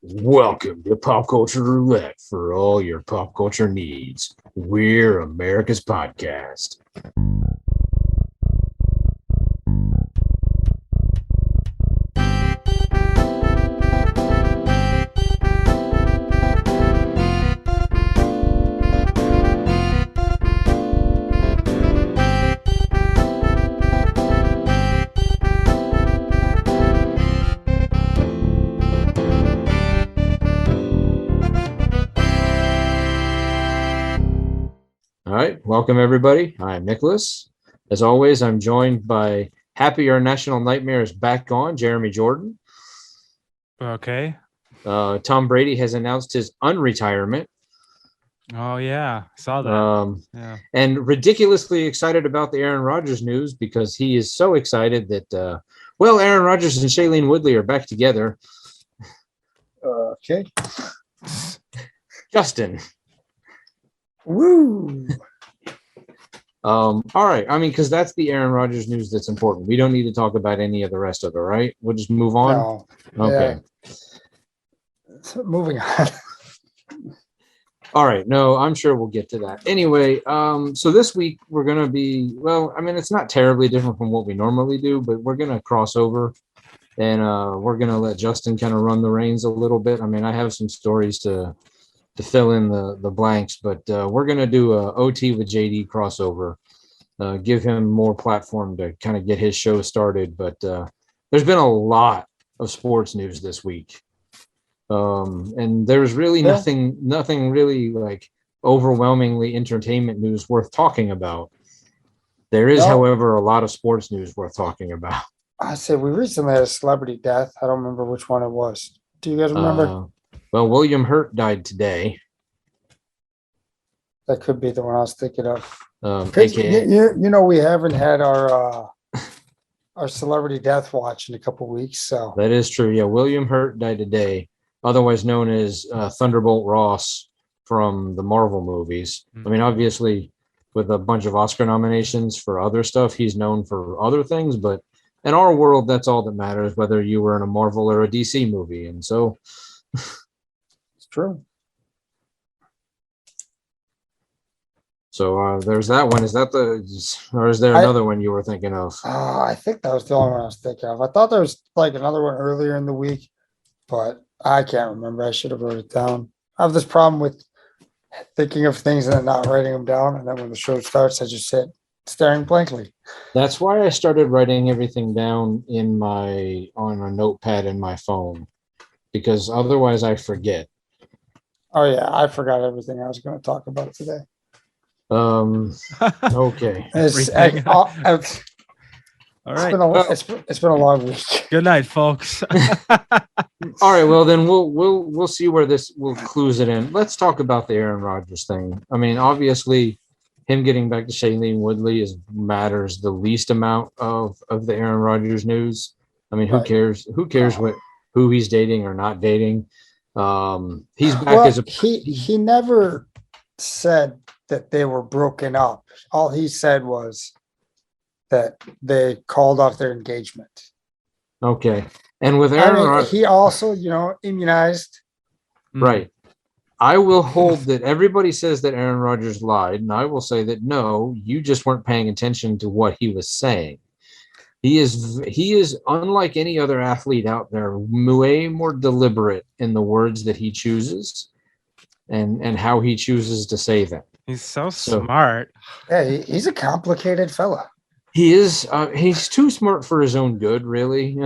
Welcome to Pop Culture Roulette for all your pop culture needs. We're America's podcast. All right, welcome everybody. I'm Nicholas. As always, I'm joined by Happy Our National Nightmare is back on, Jeremy Jordan. Okay. Tom Brady has announced his unretirement. Oh, yeah. I saw that. Yeah. And ridiculously excited about the Aaron Rodgers news because he is so excited that, Aaron Rodgers and Shailene Woodley are back together. Okay. Justin. Woo. All right. I mean, because that's the Aaron Rodgers news that's important. We don't need to talk about any of the rest of it, right? We'll just move on. No. Okay. Yeah. So moving on. All right. No, I'm sure we'll get to that. Anyway, so this week we're going to be, it's not terribly different from what we normally do, but we're going to cross over and we're going to let Justin kind of run the reins a little bit. I mean, I have some stories to fill in the blanks, but we're going to do a OT with JD crossover, give him more platform to kind of get his show started. But there's been a lot of sports news this week. And there's really nothing really like overwhelmingly entertainment news worth talking about. There is, however, a lot of sports news worth talking about. I said we recently had a celebrity death. I don't remember which one it was. Do you guys remember? William Hurt died today. That could be the one I was thinking of. We haven't had our celebrity death watch in a couple of weeks. So that is true. Yeah, William Hurt died today, otherwise known as Thunderbolt Ross from the Marvel movies. I mean, obviously, with a bunch of Oscar nominations for other stuff, he's known for other things. But in our world, that's all that matters, whether you were in a Marvel or a DC movie. And so... True. So there's that one. Is that or is there another one you were thinking of? I think that was the only one I was thinking of. I thought there was like another one earlier in the week, but I can't remember. I should have wrote it down. I have this problem with thinking of things and then not writing them down. And then when the show starts, I just sit staring blankly. That's why I started writing everything down on a notepad in my phone, because otherwise I forget. Oh yeah, I forgot everything I was going to talk about today. Okay. All right. It's been a long week. Good night, folks. All right. Well, then we'll see where we'll clues it in. Let's talk about the Aaron Rodgers thing. I mean, obviously, him getting back to Shailene Woodley matters the least amount of the Aaron Rodgers news. I mean, who cares? Who cares who he's dating or not dating? He's back he never said that they were broken up. All he said was that they called off their engagement. Okay. And with Aaron, he also, immunized. Right. I will hold that everybody says that Aaron Rodgers lied, and I will say that no, you just weren't paying attention to what he was saying. He is unlike any other athlete out there, way more deliberate in the words that he chooses and how he chooses to say them. He's so smart. Yeah, he's a complicated fella. He is. He's too smart for his own good, really.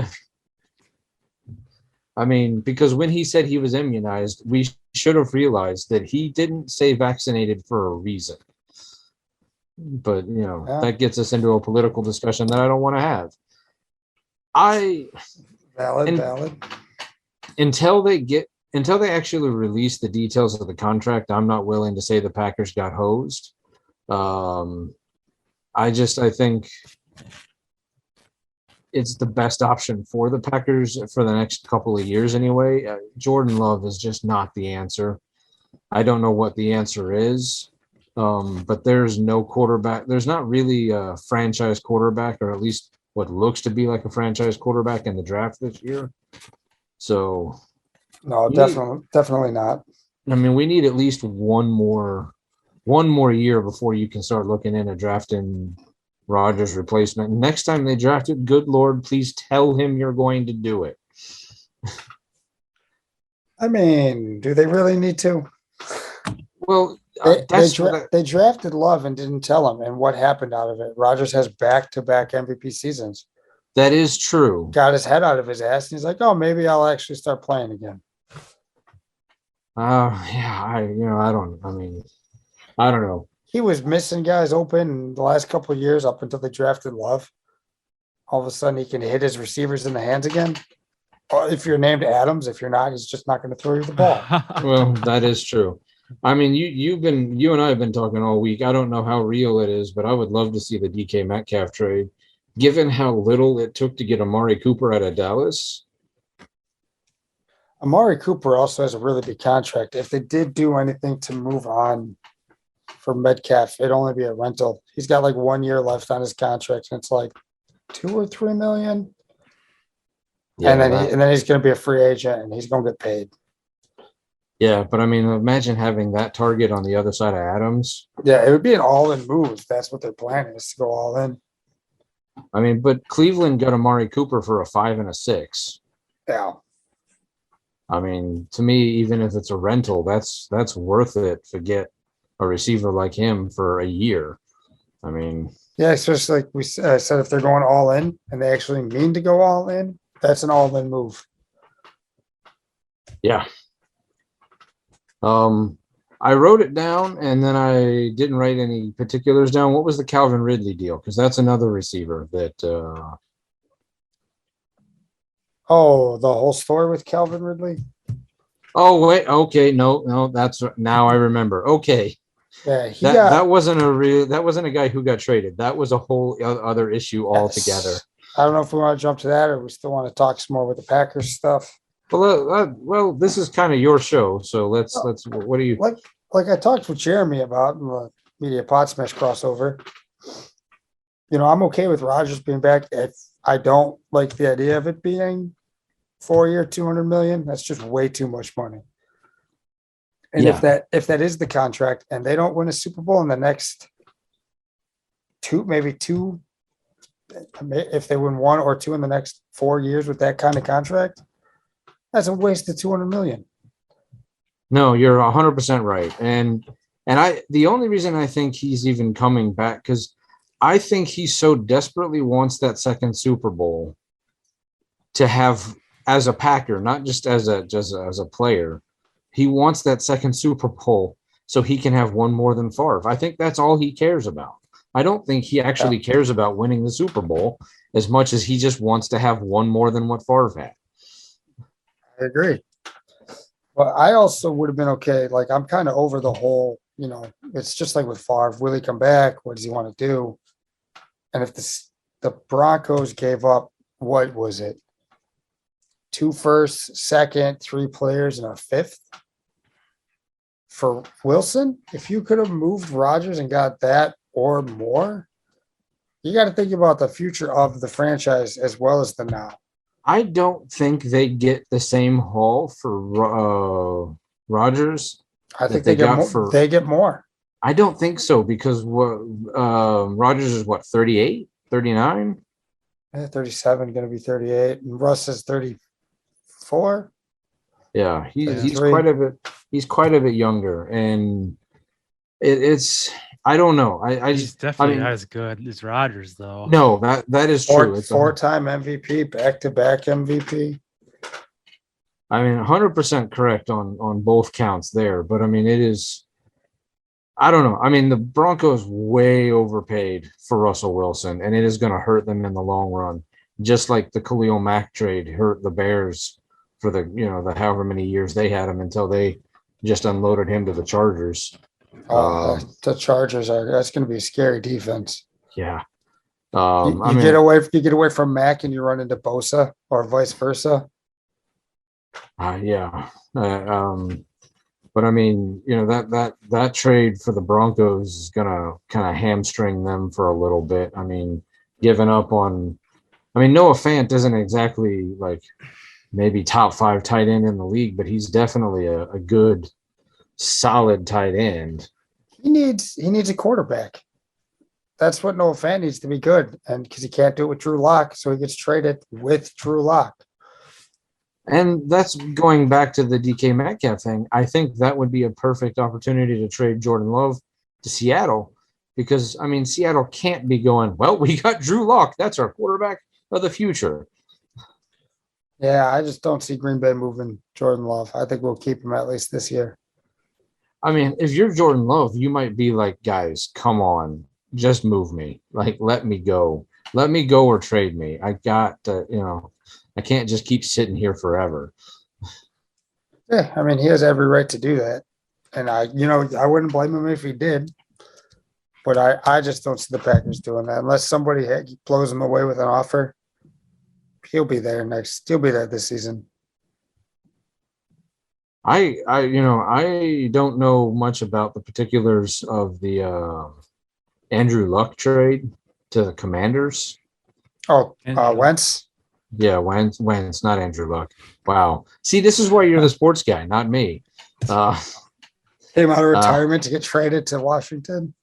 I mean, because when he said he was immunized, we should have realized that he didn't say vaccinated for a reason. But, that gets us into a political discussion that I don't want to have. Valid. Until they actually release the details of the contract, I'm not willing to say the Packers got hosed. I think it's the best option for the Packers for the next couple of years anyway. Jordan Love is just not the answer. I don't know what the answer is, but there's no quarterback. There's not really a franchise quarterback, or at least what looks to be like a franchise quarterback in the draft this year. So No, You need- definitely not. I mean, we need at least one more year before you can start looking into drafting Rogers' replacement. Next time they draft it, good Lord, please tell him you're going to do it. I mean, do they really need to? Well, They drafted Love and didn't tell him, and what happened out of it? Rogers has back-to-back MVP seasons. that is true. Got his head out of his ass, and he's like, "Oh, maybe I'll actually start playing again." Yeah, I don't know. He was missing guys open in the last couple of years up until they drafted Love. All of a sudden, he can hit his receivers in the hands again. Or if you're named Adams, if you're not, he's just not going to throw you the ball. Well, that is true. I mean, you and I have been talking all week. I don't know how real it is, but I would love to see the DK Metcalf trade. Given how little it took to get Amari Cooper out of Dallas. Amari Cooper also has a really big contract. If they did do anything to move on for Metcalf, it'd only be a rental. He's got like 1 year left on his contract, and it's like 2 or 3 million. Yeah, and then he's going to be a free agent, and he's going to get paid. yeah, but I mean, imagine having that target on the other side of Adams. Yeah, it would be an all-in move. That's what their plan is, to go all in. I mean, but Cleveland got Amari Cooper for a 5 and a 6. Yeah. I mean, to me, even if it's a rental, that's worth it to get a receiver like him for a year. I mean, Yeah, especially like we said, if they're going all in and they actually mean to go all in, that's an all-in move. yeah. I wrote it down and then I didn't write any particulars down. What was the Calvin Ridley deal? Because that's another receiver that. Oh, the whole story with Calvin Ridley. Oh wait, okay, no, that's now I remember. Okay, Yeah, that wasn't a guy who got traded. That was a whole other issue altogether. I don't know if we want to jump to that or we still want to talk some more with the Packers stuff. Well, this is kind of your show, so let's. What do you like? I talked with Jeremy about in the Media Pod Smash crossover. You know, I'm okay with Rodgers being back. If I don't like the idea of it being 4 year, 200 million, that's just way too much money. And Yeah. if that is the contract and they don't win a Super Bowl in the next maybe two, if they win 1 or 2 in the next 4 years with that kind of contract, that's a waste of 200 million. No, you're 100% right, and the only reason I think he's even coming back because I think he so desperately wants that second Super Bowl to have as a Packer, not just as a player. He wants that second Super Bowl so he can have one more than Favre. I think that's all he cares about. I don't think he actually cares about winning the Super Bowl as much as he just wants to have one more than what Favre had. I agree. But I also would have been okay. Like, I'm kind of over the whole, you know, it's just like with Favre. Will he come back? What does he want to do? And if the Broncos gave up, what was it? 2 firsts, second, 3 players, and a 5th for Wilson. If you could have moved Rodgers and got that or more, you got to think about the future of the franchise as well as the now. I don't think they get the same haul for Rodgers. I think they get more. I don't think so because Rodgers is what, 38, 39? 37, going to be 38, and Russ is 34. Yeah, he's quite a bit younger, and it's I don't know. He's definitely not as good as Rodgers, though. No, that is true. It's 4-time MVP, back-to-back MVP. I mean, 100% correct on both counts there, but I mean, it is. I don't know. I mean, the Broncos way overpaid for Russell Wilson, and it is going to hurt them in the long run. Just like the Khalil Mack trade hurt the Bears for the however many years they had him until they just unloaded him to the Chargers. The Chargers that's going to be a scary defense. Yeah. You get away from Mack and you run into Bosa or vice versa. Yeah. But I mean, that trade for the Broncos is gonna kind of hamstring them for a little bit. I mean, giving up on. I mean, Noah Fant isn't exactly like maybe top 5 tight end in the league, but he's definitely a good, solid tight end. He needs a quarterback. That's what Noah Fant needs to be good, and because he can't do it with Drew Lock, so he gets traded with Drew Lock. And that's going back to the DK Metcalf thing. I think that would be a perfect opportunity to trade Jordan Love to Seattle because, I mean, Seattle can't be going, well, we got Drew Lock. That's our quarterback of the future. Yeah, I just don't see Green Bay moving Jordan Love. I think we'll keep him at least this year. I mean, if you're Jordan Love, you might be like, guys, come on, just move me. Like, let me go. Let me go or trade me. I got to, I can't just keep sitting here forever. Yeah, I mean, he has every right to do that. And I wouldn't blame him if he did. But I just don't see the Packers doing that unless somebody blows him away with an offer. He'll be there this season. I don't know much about the particulars of the Andrew Luck trade to the Commanders. Oh, Wentz? Yeah, Wentz, not Andrew Luck. Wow. See, this is why you're the sports guy, not me. Came out of retirement to get traded to Washington.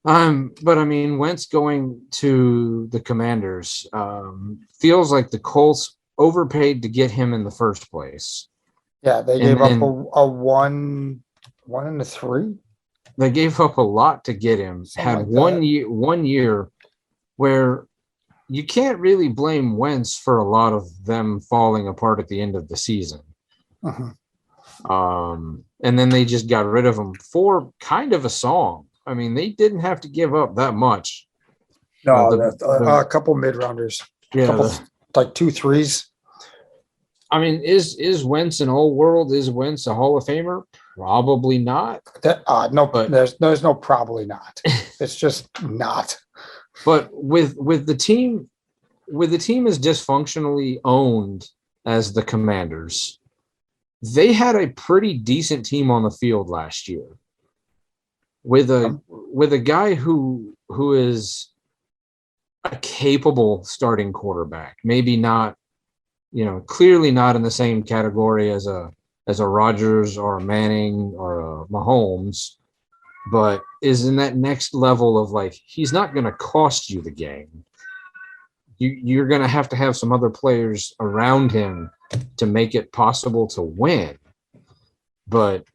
But I mean, Wentz going to the Commanders feels like the Colts overpaid to get him in the first place. Yeah, they gave up a 1 and a 3. They gave up a lot to get him. Had one year where you can't really blame Wentz for a lot of them falling apart at the end of the season. Uh-huh. And then they just got rid of him for kind of a song. I mean, they didn't have to give up that much. No, a couple mid-rounders. Yeah. Like 2 3s. I mean, is Wentz an old world? Is Wentz a Hall of Famer? Probably not. No, but there's no probably not. It's just not. But with the team as dysfunctionally owned as the Commanders, they had a pretty decent team on the field last year. With a guy who is a capable starting quarterback, maybe not, clearly not in the same category as a Rodgers or a Manning or a Mahomes, but is in that next level of like, he's not going to cost you the game. You're going to have some other players around him to make it possible to win. But,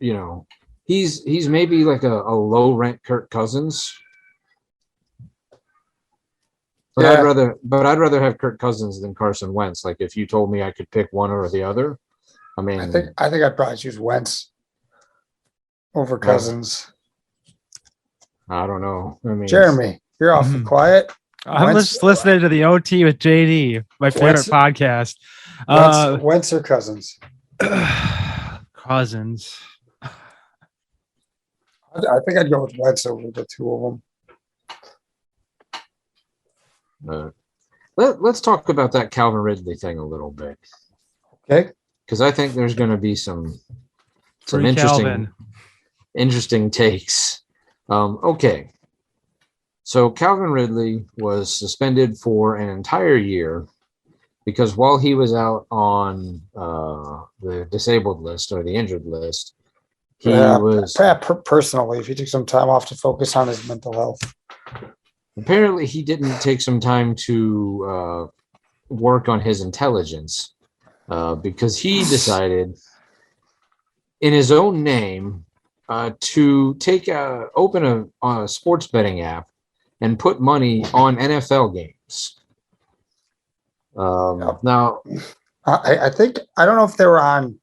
he's maybe like a low rent Kirk Cousins. But yeah. I'd rather have Kirk Cousins than Carson Wentz. Like if you told me I could pick one or the other, I mean, I think I'd probably choose Wentz over Cousins. I don't know. I mean, Jeremy, you're awfully quiet. I'm just listening to the OT with JD, my favorite podcast. Wentz or Cousins? Cousins. I think I'd go with Wentz over the two of them. Let's talk about that Calvin Ridley thing a little bit. Okay. Because I think there's going to be some interesting takes. Okay. So Calvin Ridley was suspended for an entire year because while he was out on the disabled list or the injured list, personally, if he took some time off to focus on his mental health. Apparently, he didn't take some time to work on his intelligence because he decided in his own name to open a sports betting app and put money on NFL games. Now, I think I don't know if they were on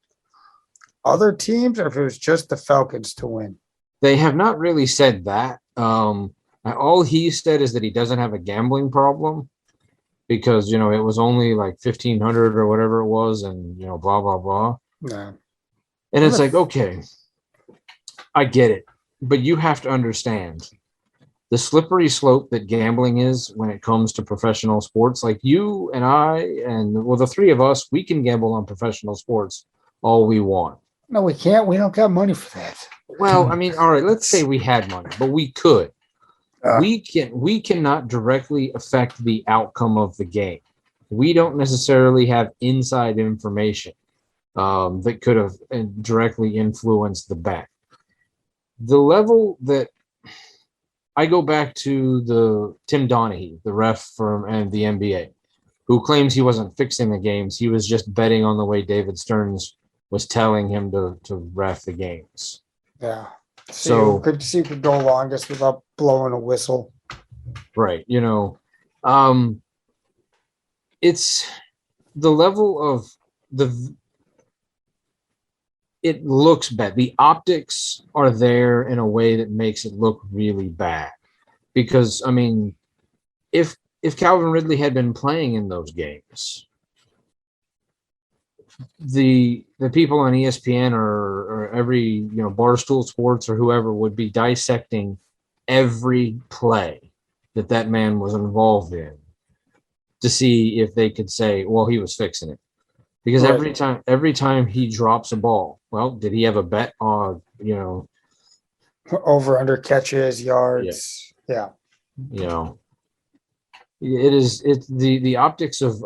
other teams or if it was just the Falcons to win. They have not really said that. All he said is that he doesn't have a gambling problem because, it was only like 1,500 or whatever it was and, blah, blah, blah. Yeah. And it's like, okay, I get it. But you have to understand the slippery slope that gambling is when it comes to professional sports. Like you and I and the three of us, we can gamble on professional sports all we want. No, we can't. We don't got money for that. Well, I mean, all right, let's say we had money, but we could. We cannot directly affect the outcome of the game. we don't necessarily have inside information that could have directly influenced the bet. The level that I go back to the Tim Donaghy, the ref and the NBA, who claims he wasn't fixing the games. He was just betting on the way David Stearns was telling him to ref the games. Yeah. So could see could go longest without blowing a whistle. Right. It's the level of it looks bad. The optics are there in a way that makes it look really bad. Because, I mean, if Calvin Ridley had been playing in those games, the people on ESPN or every Barstool Sports or whoever would be dissecting every play that man was involved in to see if they could say, well, he was fixing it. Because every time he drops a ball, well, did he have a bet on over under catches, yards? Yeah. It's the optics of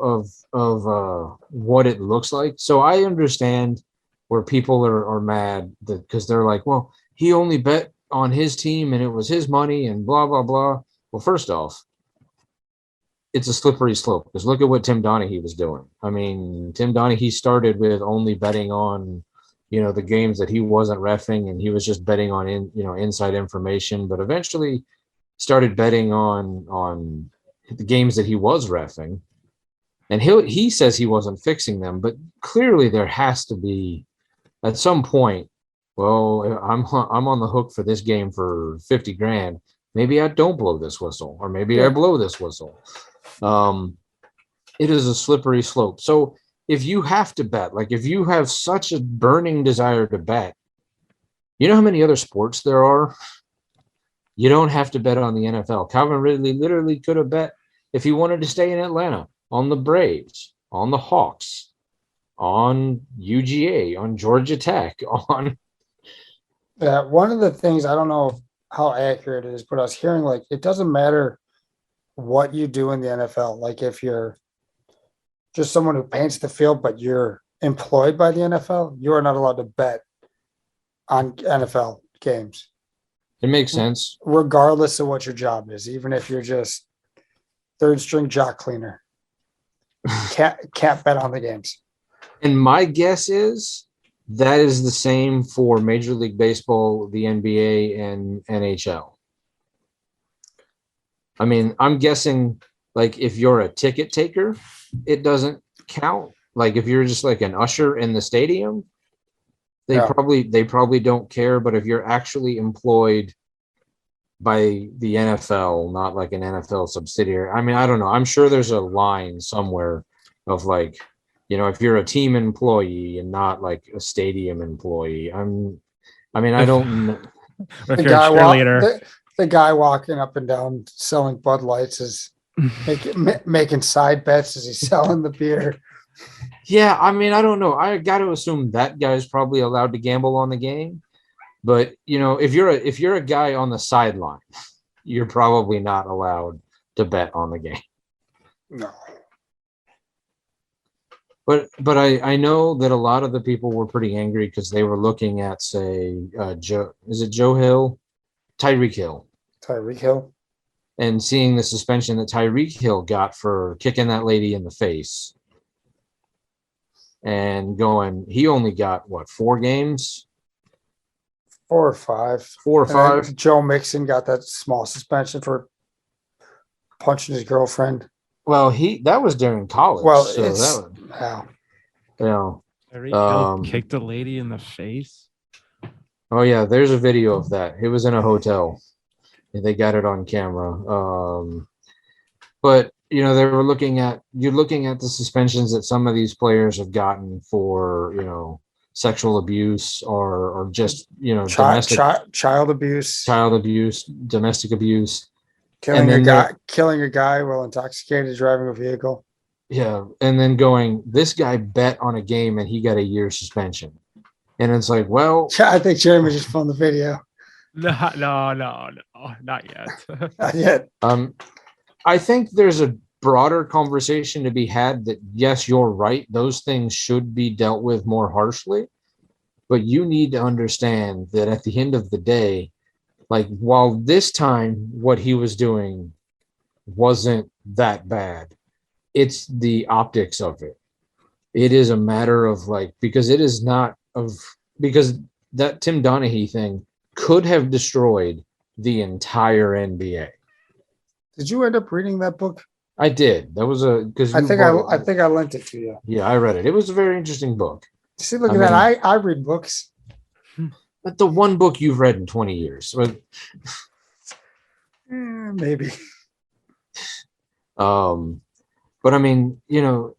what it looks like. So I understand where people are mad because they're like, well, he only bet on his team and it was his money and blah blah blah. Well, first off, it's a slippery slope because look at what Tim Donaghy was doing. I mean, Tim Donaghy started with only betting on, the games that he wasn't reffing, and he was just betting on inside information. But eventually, started betting on the games that he was reffing, and he says he wasn't fixing them. But clearly, there has to be at some point. Well, I'm on the hook for this game for $50,000. Maybe I don't blow this whistle, or maybe I blow this whistle. It is a slippery slope. So if you have to bet, like if you have such a burning desire to bet, you know how many other sports there are? You don't have to bet on the NFL. Calvin Ridley literally could have bet if he wanted to stay in Atlanta on the Braves, on the Hawks, on UGA, on Georgia Tech, on. Yeah, one of the things, I don't know how accurate it is, but I was hearing like it doesn't matter what you do in the NFL. Like if you're just someone who paints the field, but you're employed by the NFL, you are not allowed to bet on NFL games. It makes sense. Regardless of what your job is, even if you're just third string jock cleaner. Can't bet on the games. And my guess is that is the same for Major League Baseball, the NBA, and NHL. I mean, I'm guessing like if you're a ticket taker, it doesn't count. Like if you're just like an usher in the stadium, they probably don't care. But if you're actually employed by the NFL, not like an NFL subsidiary, I mean, I don't know. I'm sure there's a line somewhere of like, if you're a team employee and not like a stadium employee. I don't know. If you're a cheerleader. The guy walking up and down selling Bud Lights is making side bets as he's selling the beer. Yeah, I mean, I don't know. I got to assume that guy's probably allowed to gamble on the game. But, if you're a guy on the sideline, you're probably not allowed to bet on the game. No. But I know that a lot of the people were pretty angry because they were looking at, say, Joe Hill? Tyreek Hill. Tyreek Hill. And seeing the suspension that Tyreek Hill got for kicking that lady in the face. And he only got, 4 games? 4 or 5. 4 or 5. Joe Mixon got that small suspension for punching his girlfriend. Well, that was during college. Well, so Tyreek kicked a lady in the face. Oh yeah, there's a video of that. It was in a hotel. They got it on camera. But they were looking at the suspensions that some of these players have gotten for sexual abuse or just domestic child abuse, domestic abuse, killing a guy while intoxicated driving a vehicle. Yeah, and then this guy bet on a game and he got a year suspension. And it's like, well, I think Jeremy just found the video. No, not yet. Not yet. I think there's a broader conversation to be had that, yes, you're right. Those things should be dealt with more harshly. But you need to understand that at the end of the day, like, while this time what he was doing wasn't that bad, it's the optics of it. It is a matter of like, because it is not of, because that Tim Donaghy thing could have destroyed the entire NBA. Did you end up reading that book? I did. That was because I think I lent it to you. Yeah, I read it. It was a very interesting book. See, look at that. I read books. But the one book you've read in 20 years. Maybe. But I mean, you know,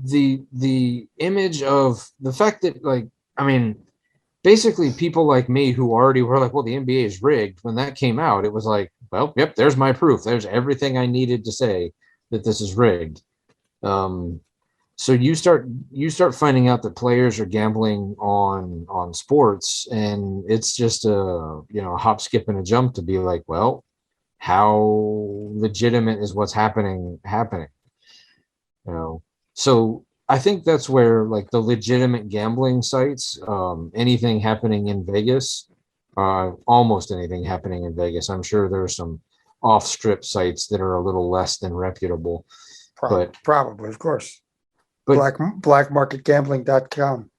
the image of the fact that, like, I mean, basically people like me who already were like, well, the NBA is rigged. When that came out, it was like, well, yep, there's my proof. There's everything I needed to say that this is rigged. So you start finding out that players are gambling on sports, and it's just a hop, skip, and a jump to be like, well, how legitimate is what's happening? So I think that's where, like, the legitimate gambling sites, anything happening in Vegas, almost anything happening in Vegas. I'm sure there are some off strip sites that are a little less than reputable, but probably, of course. But blackmarketgambling.com.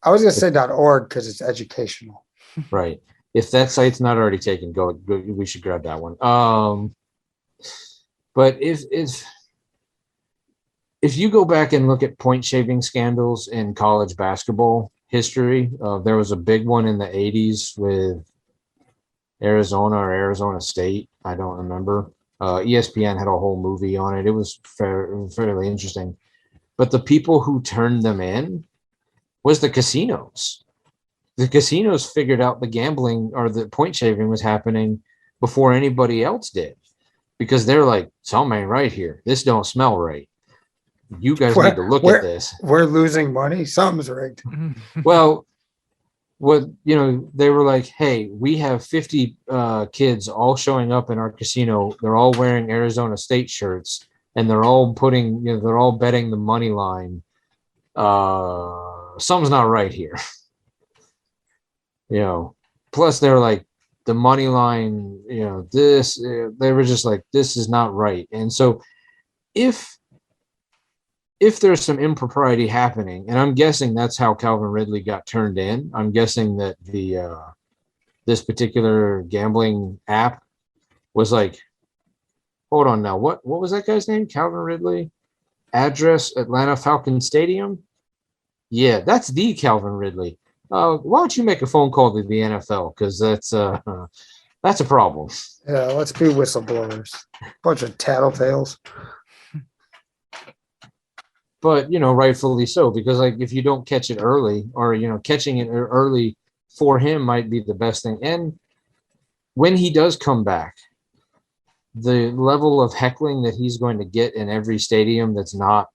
I was going to say .org because it's educational. Right. If that site's not already taken, go. We should grab that one. But if you go back and look at point shaving scandals in college basketball history, there was a big one in the 80s with Arizona or Arizona State. I don't remember. ESPN had a whole movie on it. It was fairly interesting. But the people who turned them in was the casinos. The casinos figured out the gambling or the point shaving was happening before anybody else did, because they're like, something ain't right here. This don't smell right. You guys need to look at this. We're losing money. Something's rigged. Well, they were like, hey, we have 50 kids all showing up in our casino. They're all wearing Arizona State shirts, and they're all they're all betting the money line. Something's not right here. Plus they're like, the money line, they were just like, this is not right. And so if there's some impropriety happening, and I'm guessing that's how Calvin Ridley got turned in. I'm guessing that this particular gambling app was like, hold on now, what was that guy's name? Calvin Ridley, address Atlanta Falcons Stadium. Yeah, that's the Calvin Ridley. Why don't you make a phone call to the NFL, because that's a problem. Yeah, let's be whistleblowers. Bunch of tattletales. But, rightfully so, because, like, if you don't catch it early, or, catching it early for him might be the best thing. And when he does come back, the level of heckling that he's going to get in every stadium that's not,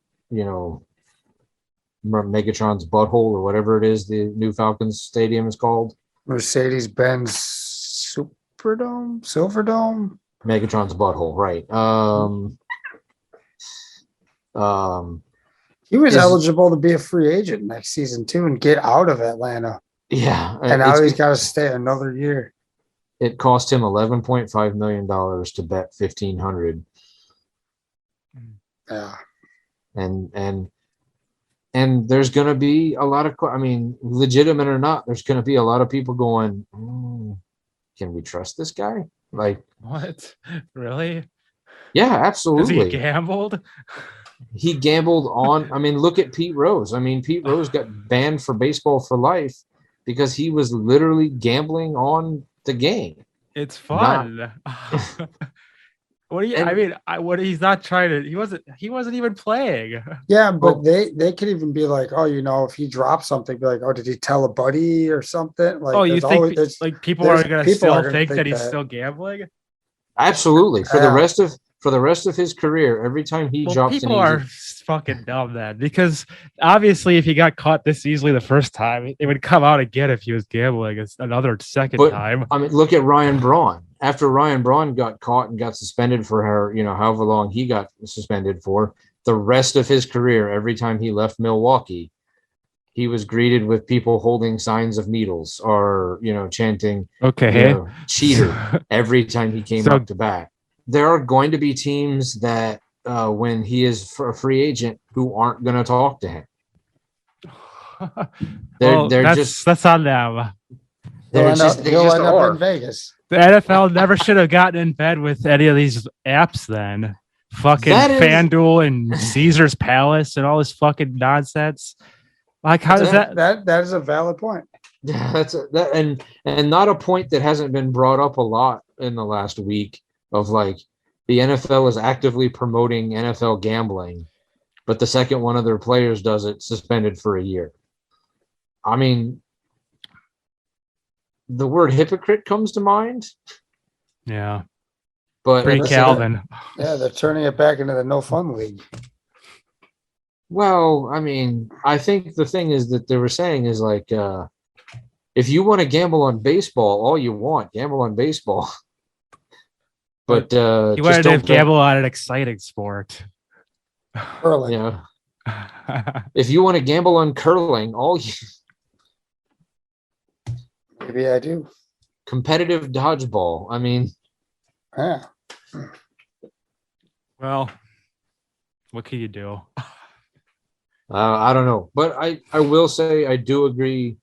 Megatron's butthole or whatever it is the new Falcons stadium is called. Mercedes-Benz Silverdome? Megatron's butthole, right. He was eligible to be a free agent next season too and get out of Atlanta. Yeah. And now he's got to stay another year. It cost him $11.5 million to bet $1,500. Yeah. And there's going to be a lot of, legitimate or not, there's going to be a lot of people going, can we trust this guy? Like, what? Really? Yeah, absolutely. Has he gambled? He gambled on, look at Pete Rose. Pete Rose got banned for baseball for life because he was literally gambling on the game. It's fun. What do you? He's not trying to. He wasn't even playing. Yeah, but they could even be like, oh, if he drops something, be like, oh, did he tell a buddy or something? Like, you think people are going to still think that he's still gambling? Absolutely. For the rest of his career, every time he drops, people are fucking dumb then, because obviously, if he got caught this easily the first time, it would come out again if he was gambling another second time. Look at Ryan Braun. after Ryan Braun got caught and got suspended for however long he got suspended for, the rest of his career, every time he left Milwaukee, he was greeted with people holding signs of needles or, chanting, Okay. cheater every time he came So- up to bat. There are going to be teams that, when he is a free agent, who aren't going to talk to him. Well, They're that's on them. they He'll just end up are. in Vegas. The NFL never should have gotten in bed with any of these apps then. Fucking That is- FanDuel and Caesar's Palace and all this fucking nonsense. Like, how does that? That is a valid point. Yeah, and not a point that hasn't been brought up a lot in the last week of like the NFL is actively promoting NFL gambling, but the second one of their players does it, suspended for a year. I mean, the word hypocrite comes to mind, Yeah. but Free at the Calvin. Yeah, they're turning it back into the no fun league. Well, I mean, I think the thing is that they were saying is like, if you want to gamble on baseball, all you want, gamble on baseball. But He just wanted to don't gamble on an exciting sport. Early. Yeah. If you want to gamble on curling, Maybe I do. competitive dodgeball. I mean, Yeah. Well, what can you do? I don't know, but I will say I do agree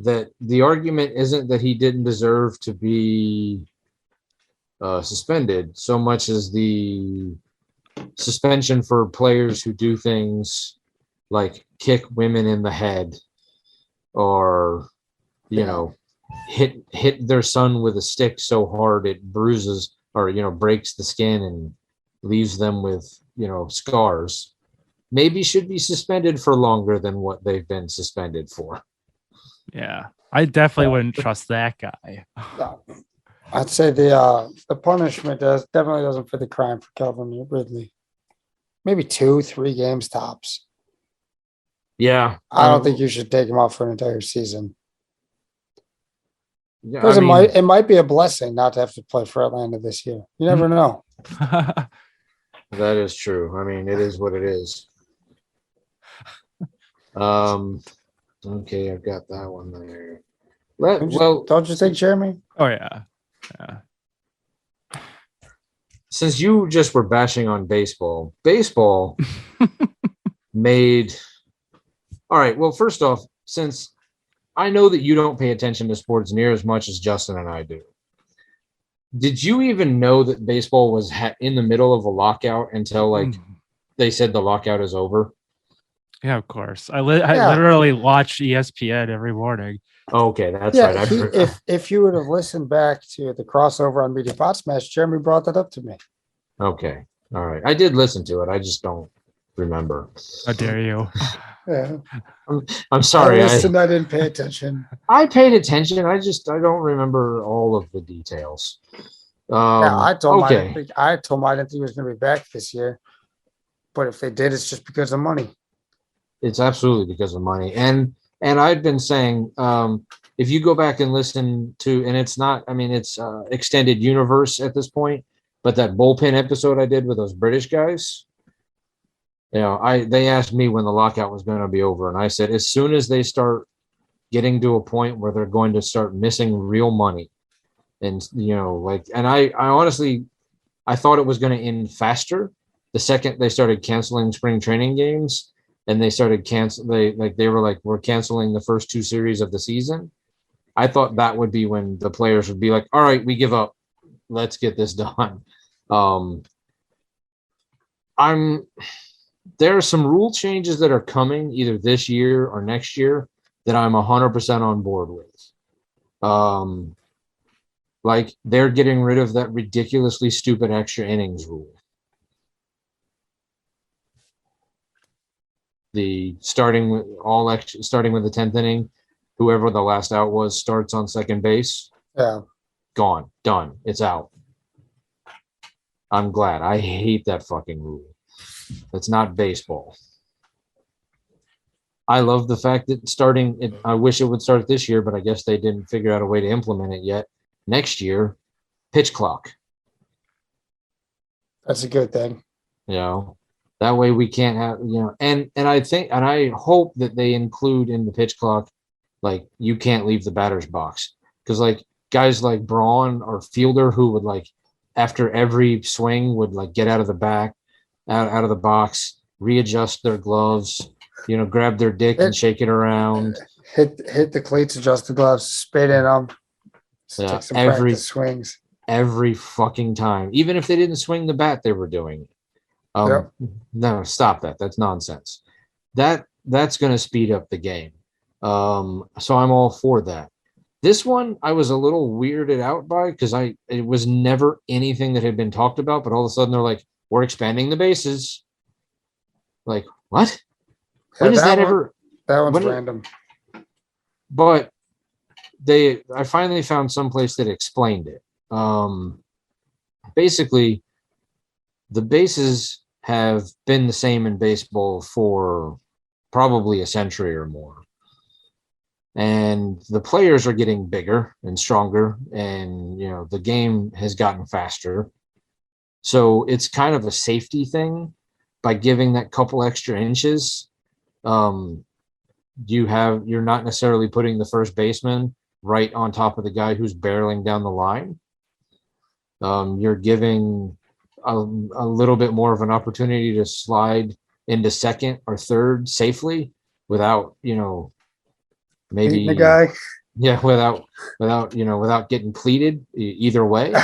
that the argument isn't that he didn't deserve to be suspended so much as the suspension for players who do things like kick women in the head or hit their son with a stick so hard it bruises or breaks the skin and leaves them with scars, maybe should be suspended for longer than what they've been suspended for. Yeah. I definitely wouldn't trust that guy. No. I'd say the punishment definitely doesn't fit the crime for Calvin Ridley. Maybe 2-3 games tops. Yeah, I don't think you should take him off for an entire season. Yeah, Because it might be a blessing not to have to play for Atlanta this year. You never know. that is true. I mean, it is what it is. Okay, I've got that one there. Don't you think, Jeremy? Oh, yeah. Yeah. Since you just were bashing on baseball made. All right. Well, first off, since I know that you don't pay attention to sports near as much as Justin and I do, did you even know that baseball was in the middle of a lockout until they said the lockout is over? Yeah, of course. I literally watch ESPN every morning. Okay, that's right. If you would have listened back to the crossover on Media Bots match, Jeremy brought that up to me. Okay. All right. I did listen to it. I just don't remember. How dare you? Yeah. I'm sorry. I listened. I didn't pay attention. I paid attention. I don't remember all of the details. I told okay. him I didn't think he was going to be back this year. But if they did, it's just because of money. It's absolutely because of money. And I've been saying, if you go back and listen to, and it's not, I mean, it's extended universe at this point, but that bullpen episode I did with those British guys, they asked me when the lockout was going to be over. And I said, as soon as they start getting to a point where they're going to start missing real money and, and I honestly, I thought it was going to end faster the second they started canceling spring training games. And they started they were like, we're canceling the first 2 series of the season. I thought that would be when the players would be like, all right, we give up. Let's get this done. There are some rule changes that are coming either this year or next year that I'm 100% on board with. Like they're getting rid of that ridiculously stupid extra innings rule. The starting with the 10th inning, whoever the last out was starts on second base. Yeah. Gone. Done. It's out. I'm glad. I hate that fucking rule. It's not baseball. I love the fact that I wish it would start this year, but I guess they didn't figure out a way to implement it yet. Next year, pitch clock. That's a good thing. You know, that way we can't have, and I think, and I hope that they include in the pitch clock, like, you can't leave the batter's box, because like guys like Braun or Fielder who would, like, after every swing would, like, get out of the back, out of the box, readjust their gloves, grab their dick and shake it around. Hit the cleats, adjust the gloves, spit in them. Yeah, Take some practice swings. Every fucking time. Even if they didn't swing the bat, they were doing it. Yep. No, stop that. That's nonsense. That's going to speed up the game. So I'm all for that. This one I was a little weirded out by, because it was never anything that had been talked about, but all of a sudden they're like, we're expanding the bases. Like, what? When is that ever? That one's random. But I finally found someplace that explained it. Basically, the bases have been the same in baseball for probably a century or more. And the players are getting bigger and stronger, and the game has gotten faster. So it's kind of a safety thing by giving that couple extra inches. You're not necessarily putting the first baseman right on top of the guy who's barreling down the line. You're giving a little bit more of an opportunity to slide into second or third safely without, maybe beating the guy. Yeah, without getting cleated either way.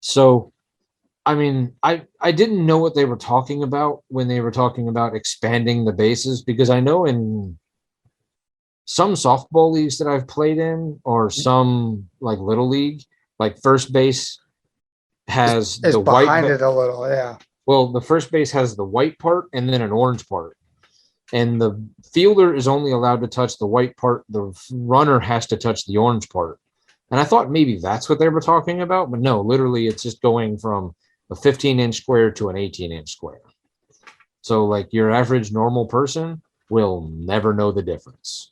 So, I mean, I didn't know what they were talking about when they were talking about expanding the bases, because I know in some softball leagues that I've played in, or some like little league, like first base has It's the behind white. it a little, yeah. Well, the first base has the white part and then an orange part. And the fielder is only allowed to touch the white part. The runner has to touch the orange part. And I thought maybe that's what they were talking about, but no, literally it's just going from a 15-inch square to an 18-inch square. So like your average normal person will never know the difference.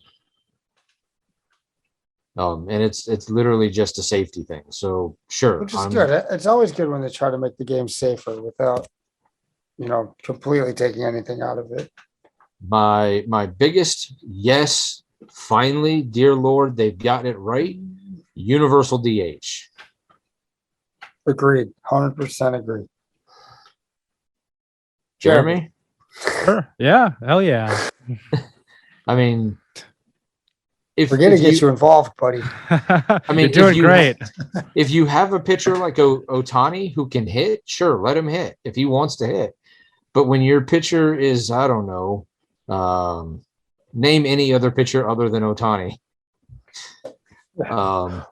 And it's literally just a safety thing. So sure. Which is good. It's always good when they try to make the game safer without, completely taking anything out of it. My biggest yes, finally, dear Lord, they've gotten it right. Universal DH. Agreed. 100% agreed. Jeremy? Sure. Yeah. Hell yeah. I mean, we're gonna get you involved, buddy. I mean, you're doing great. If you have a pitcher like Ohtani who can hit, sure, let him hit if he wants to hit. But when your pitcher is, I don't know, name any other pitcher other than Ohtani.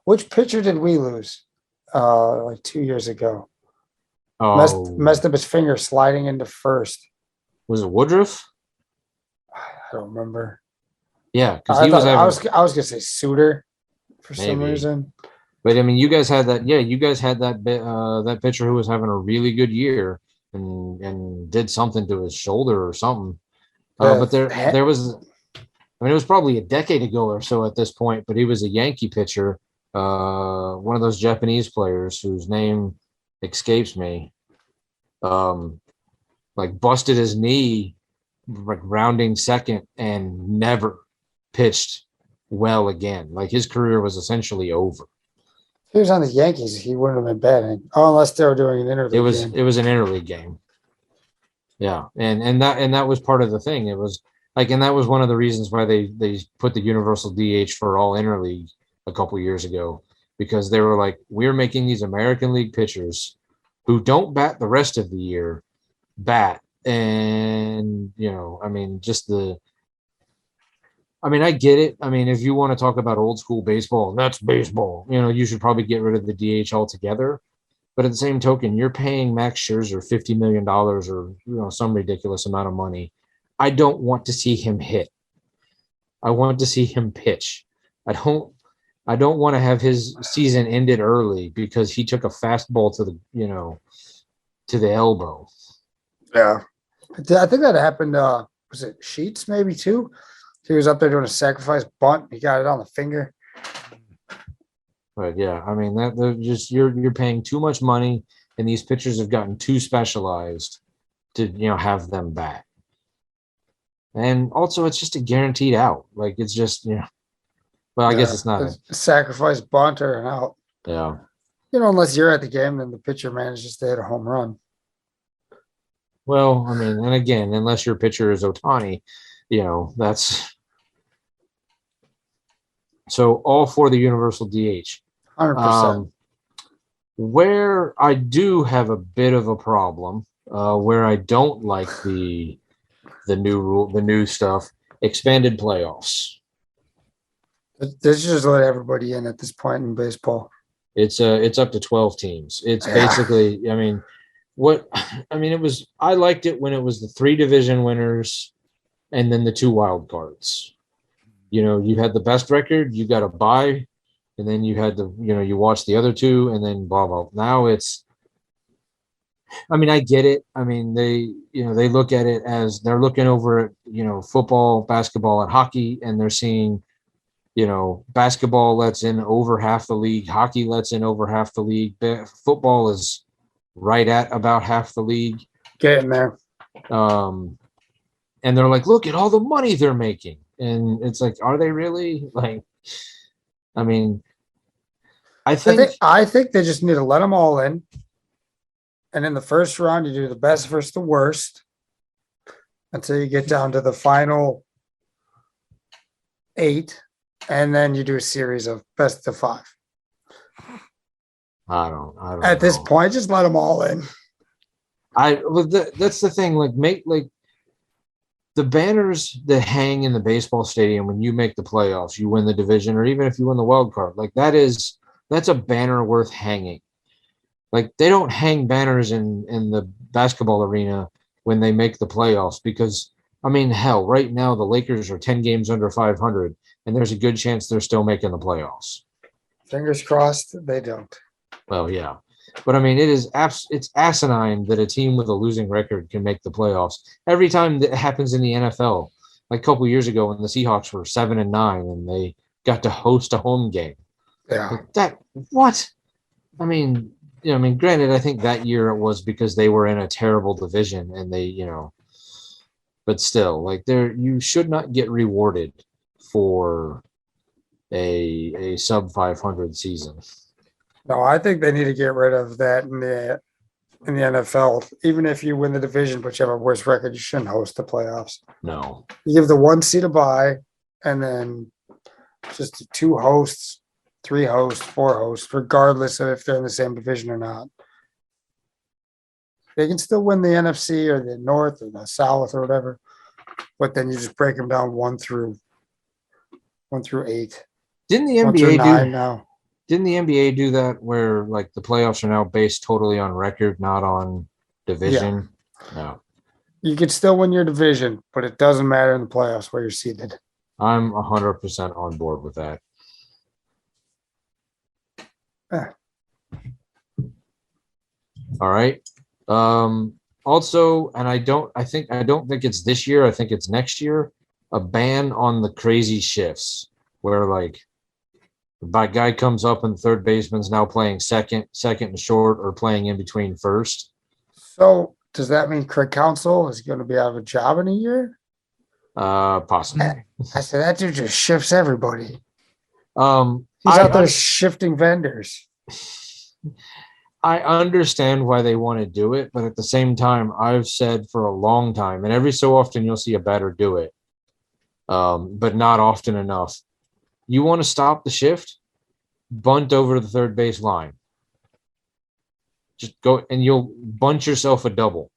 Which pitcher did we lose? Like 2 years ago. Oh, messed up his finger sliding into first. Was it Woodruff? I don't remember. Yeah, because he was. I was gonna say Suter for some reason. But I mean, you guys had that. Yeah, you guys had that pitcher who was having a really good year and did something to his shoulder or something. But there was. I mean, it was probably a decade ago or so at this point, but he was a Yankee pitcher, one of those Japanese players whose name escapes me. Like busted his knee, like rounding second, and never pitched well again. Like his career was essentially over. If he was on the Yankees, he wouldn't have been batting. Oh, unless they were doing an interleague game. It was an interleague game. Yeah, and that was part of the thing. It was like, and that was one of the reasons why they put the universal DH for all interleague a couple years ago, because they were like, we're making these American League pitchers who don't bat the rest of the year bat. And, I mean, I get it. I mean, if you want to talk about old school baseball, and that's baseball, you should probably get rid of the DH altogether. But at the same token, you're paying Max Scherzer $50 million or, some ridiculous amount of money. I don't want to see him hit. I want to see him pitch. I don't want to have his season ended early because he took a fastball to the elbow. Yeah. I think that happened. Was it Sheets maybe too? He was up there doing a sacrifice bunt. He got it on the finger. But yeah, I mean that they're just you're paying too much money, and these pitchers have gotten too specialized to have them back. And also, it's just a guaranteed out. Like it's just well, I guess it's not. Sacrifice bunt or an out. Yeah. Unless you're at the game, then the pitcher manages to hit a home run. Well, I mean, and again, unless your pitcher is Otani, that's so all for the universal DH. 100%. Where I do have a bit of a problem, where I don't like the new rule, the new stuff, expanded playoffs. They should just let everybody in at this point in baseball. It's up to 12 teams. It's basically, I liked it when it was the 3 division winners and then the 2 wild cards. You had the best record, you got a bye, and then you had you watch the other 2 and then blah, blah. Now I get it. I mean, they look at it as they're looking over at, football, basketball, and hockey, and they're seeing, basketball lets in over half the league, hockey lets in over half the league, football is right at about half the league. Getting there. And they're like, look at all the money they're making. And it's like, are they really? Like, I mean, I think they just need to let them all in. And in the first round, you do the best versus the worst until you get down to the final 8. And then you do a series of best of 5. I don't At this point, just let them all in. That's the thing. Like, make the banners that hang in the baseball stadium when you make the playoffs, you win the division, or even if you win the wild card, like that's a banner worth hanging. Like, they don't hang banners in the basketball arena when they make the playoffs because, I mean, hell, right now the Lakers are 10 games under 500, and there's a good chance they're still making the playoffs. Fingers crossed they don't. Well, yeah. But, I mean, it's asinine that a team with a losing record can make the playoffs. Every time that happens in the NFL, like a couple years ago when the Seahawks were 7-9 and they got to host a home game. Yeah. What? I mean, granted, I think that year it was because they were in a terrible division and they, but still, like, you should not get rewarded for a sub 500 season. No, I think they need to get rid of that in the NFL. Even if you win the division, but you have a worse record, you shouldn't host the playoffs. No. You give the 1 seed a bye, and then just 2 hosts, 3 hosts, 4 hosts, regardless of if they're in the same division or not. They can still win the NFC or the North or the South or whatever, but then you just break them down 1 through 8. Didn't the 1 through NBA 9 now? Didn't the NBA do that where like the playoffs are now based totally on record, not on division? Yeah. No. You could still win your division, but it doesn't matter in the playoffs where you're seated. I'm 100% on board with that. All right. Also, and I don't think it's this year. I think it's next year. A ban on the crazy shifts where like the guy comes up and third baseman's now playing second and short, or playing in between first. So does that mean Craig Counsell is going to be out of a job in a year? Possibly. I said that dude just shifts everybody. He's out there shifting vendors. I understand why they want to do it, but at the same time, I've said for a long time, and every so often you'll see a batter do it, but not often enough. You want to stop the shift, bunt over to the third base line. Just go, and you'll bunt yourself a double.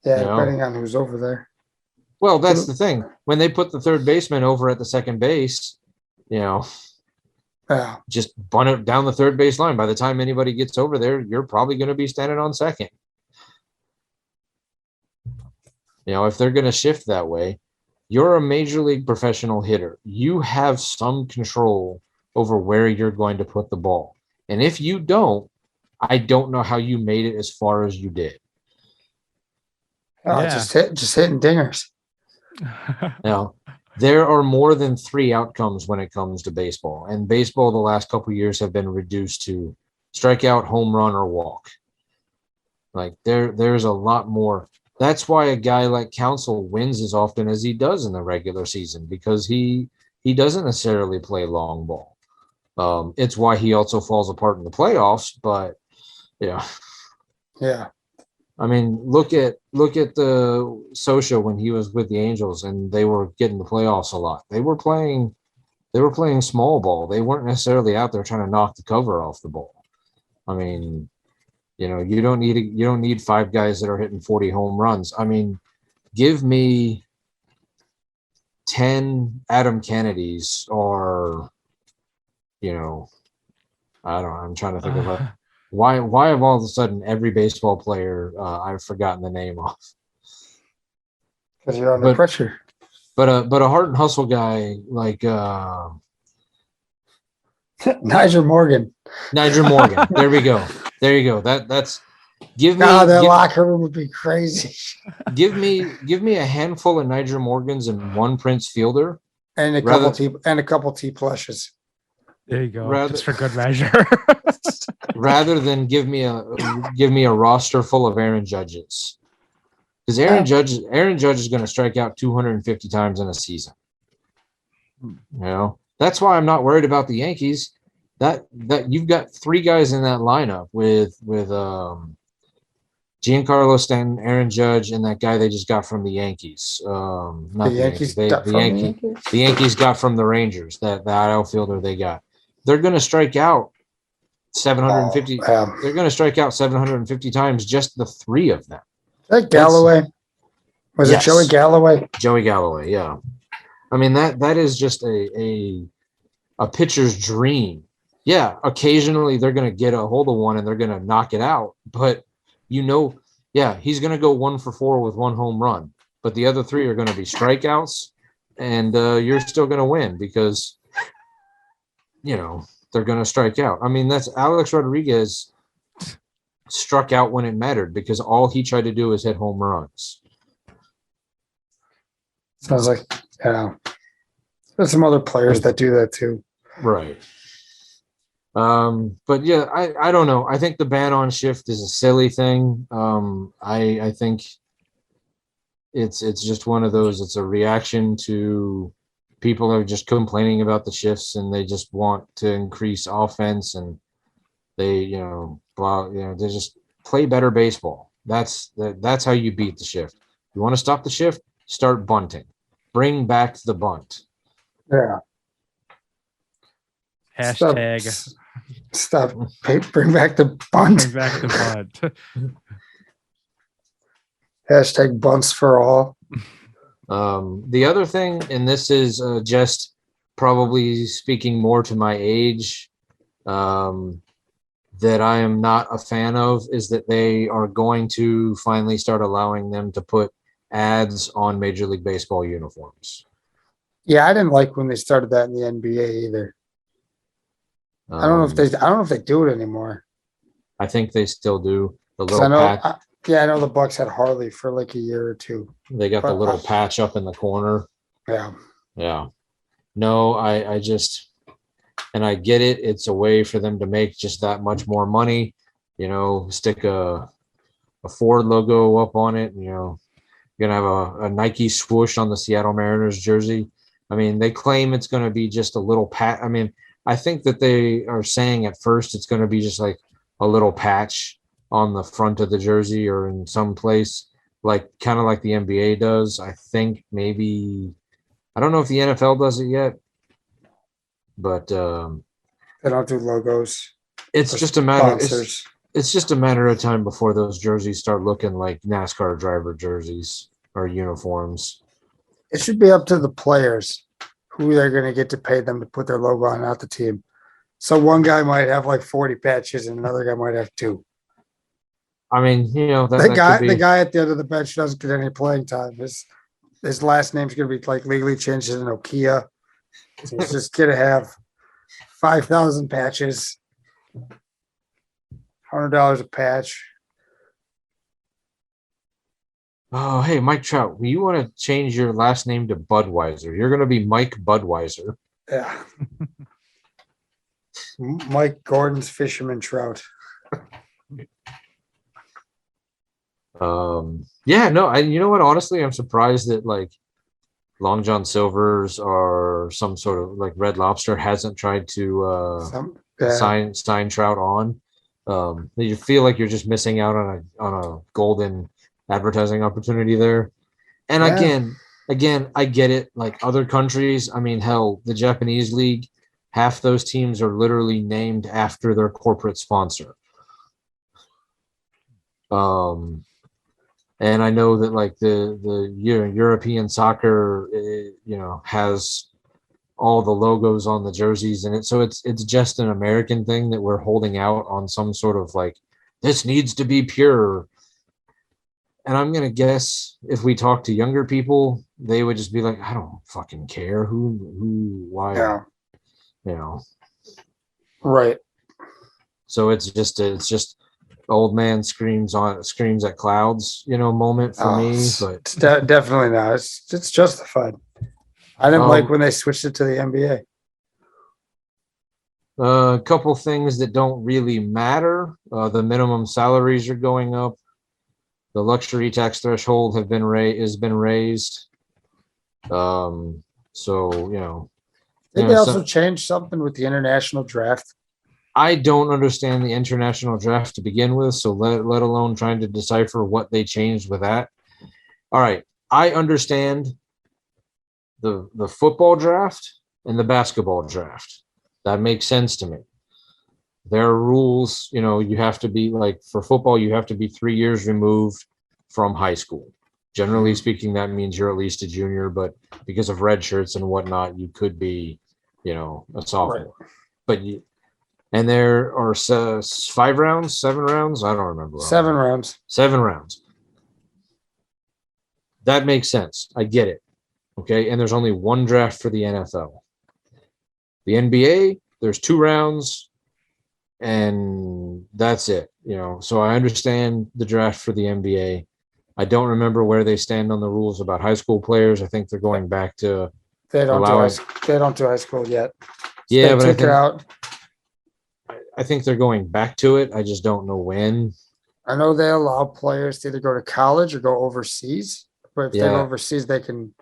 Yeah, depending on who's over there. Well, that's the thing. When they put the third baseman over at the second base, just bunt it down the third base line. By the time anybody gets over there, you're probably going to be standing on second. If they're going to shift that way, you're a major league professional hitter. You have some control over where you're going to put the ball. And if you don't, I don't know how you made it as far as you did. Just hitting dingers. there are more than 3 outcomes when it comes to baseball. And baseball the last couple of years have been reduced to strikeout, home run, or walk. Like there's a lot more. That's why a guy like Counsell wins as often as he does in the regular season, because he doesn't necessarily play long ball. It's why he also falls apart in the playoffs. But yeah, I mean, look at the Socha when he was with the Angels and they were getting the playoffs a lot. They were playing small ball. They weren't necessarily out there trying to knock the cover off the ball. I mean, you don't need 5 guys that are hitting 40 home runs. I mean, give me 10 Adam Kennedys or I don't know. I'm trying to think of why have all of a sudden every baseball player I've forgotten the name of. Because you're under pressure. But a heart and hustle guy like Nigel Morgan. There we go. There you go. That's give me that locker room would be crazy. give me a handful of Nigel Morgans and one Prince Fielder and a couple T plushes. There you go. Just for good measure. rather than give me a roster full of Aaron Judges. Because Aaron Judge is going to strike out 250 times in a season. That's why I'm not worried about the Yankees. That you've got 3 guys in that lineup with Giancarlo Stanton, Aaron Judge, and that guy they just got from the Yankees. The Yankees got from the Rangers. That outfielder they got. They're going to strike out 750. They're going to strike out 750 times. Just the 3 of them. Is that Galloway? Was it Joey Galloway? Joey Galloway, yeah. I mean that is just a pitcher's dream. Yeah, occasionally they're going to get a hold of one and they're going to knock it out, but he's going to go 1 for 4 with 1 home run, but the other 3 are going to be strikeouts, and you're still going to win because they're going to strike out. I mean, that's Alex Rodriguez struck out when it mattered because all he tried to do is hit home runs. Sounds like, there's some other players that do that too. Right. But yeah, I don't know. I think the ban on shift is a silly thing. I think it's just one of those, it's a reaction to people are just complaining about the shifts and they just want to increase offense and they, they just play better baseball. That's how you beat the shift. You want to stop the shift? Start bunting. Bring back the bunt. Yeah. Hashtag. Stop. Bring back the bunt. Bring back the bunt. Hashtag bunts for all. The other thing, and this is just probably speaking more to my age, that I am not a fan of, is that they are going to finally start allowing them to put ads on Major League Baseball uniforms. Yeah, I didn't like when they started that in the NBA either. I don't know if they do it anymore. I think they still do. The little patch. I know the Bucks had Harley for like a year or 2. They got the little patch up in the corner. Yeah. Yeah. No, I just, and I get it. It's a way for them to make just that much more money. Stick a Ford logo up on it. You're gonna have a Nike swoosh on the Seattle Mariners jersey. I mean, they claim it's going to be just a little patch. I mean, I think that they are saying at first it's going to be just like a little patch on the front of the jersey or in some place, like kind of like the NBA does. I think maybe, I don't know if the NFL does it yet, but they don't do logos. It's just a matter. It's just a matter of time before those jerseys start looking like NASCAR driver jerseys or uniforms. It should be up to the players who they're going to get to pay them to put their logo on, not the team. So one guy might have like 40 patches and another guy might have 2. I mean, the guy at the end of the bench doesn't get any playing time. His last name's going to be like legally changed to Nokia. He's just going to have 5,000 patches, $100 a patch. Oh, hey, Mike Trout, you want to change your last name to Budweiser? You're going to be Mike Budweiser. Yeah. Mike Gordon's Fisherman Trout. Yeah, no, you know what? Honestly, I'm surprised that like Long John Silver's or some sort of like Red Lobster hasn't tried to sign Trout on. You feel like you're just missing out on a golden advertising opportunity there. And Yeah. again, I get it. Like other countries, I mean, hell, the Japanese league, half those teams are literally named after their corporate sponsor. And I know that like the European soccer, has all the logos on the jerseys and so it's just an American thing that we're holding out on some sort of like this needs to be pure. And I'm gonna guess if we talk to younger people, they would just be like, I don't fucking care why, Yeah. you know. Right. So it's just old man screams at clouds, moment for me. But it's definitely not. It's justified. I didn't like when they switched it to the NBA. A couple things that don't really matter. The minimum salaries are going up. The luxury tax threshold has been raised. So Did they also change something with the international draft? I don't understand the international draft to begin with, so let alone trying to decipher what they changed with that. All right, I understand the football draft and the basketball draft. That makes sense to me. There are rules, you have to be like for football, you have to be 3 years removed from high school. Generally speaking, that means you're at least a junior, but because of red shirts and whatnot, you could be, a sophomore. Right. And there are 5 rounds, 7 rounds. I don't remember. 7 rounds. 7 rounds. That makes sense. I get it. Okay. And there's only one draft for the NFL. The NBA, there's 2 rounds and that's it. So I understand the draft for the NBA. I don't remember where they stand on the rules about high school players. I think they're going back to they don't do high school yet. Yeah, but I think they're going back to it. I just don't know when. I know they allow players to either go to college or go overseas. But if they go overseas, they can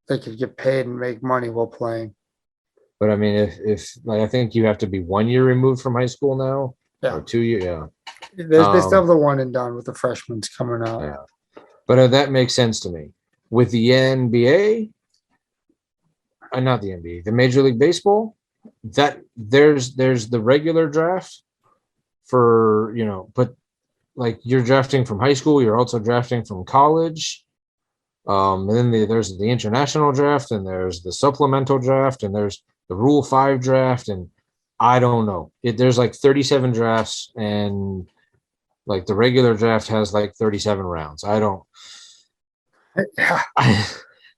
get paid and make money while playing. But I mean, if I think you have to be 1 year removed from high school now, or 2 years, They still have the one and done with the freshmen coming out. Yeah, but that makes sense to me. With the NBA, not the NBA, the Major League Baseball, that there's the regular draft for but like you're drafting from high school, you're also drafting from college. And then there's the international draft, and there's the supplemental draft, and there's the Rule 5 draft, and I don't know. There's like 37 drafts, and like the regular draft has like 37 rounds. I don't.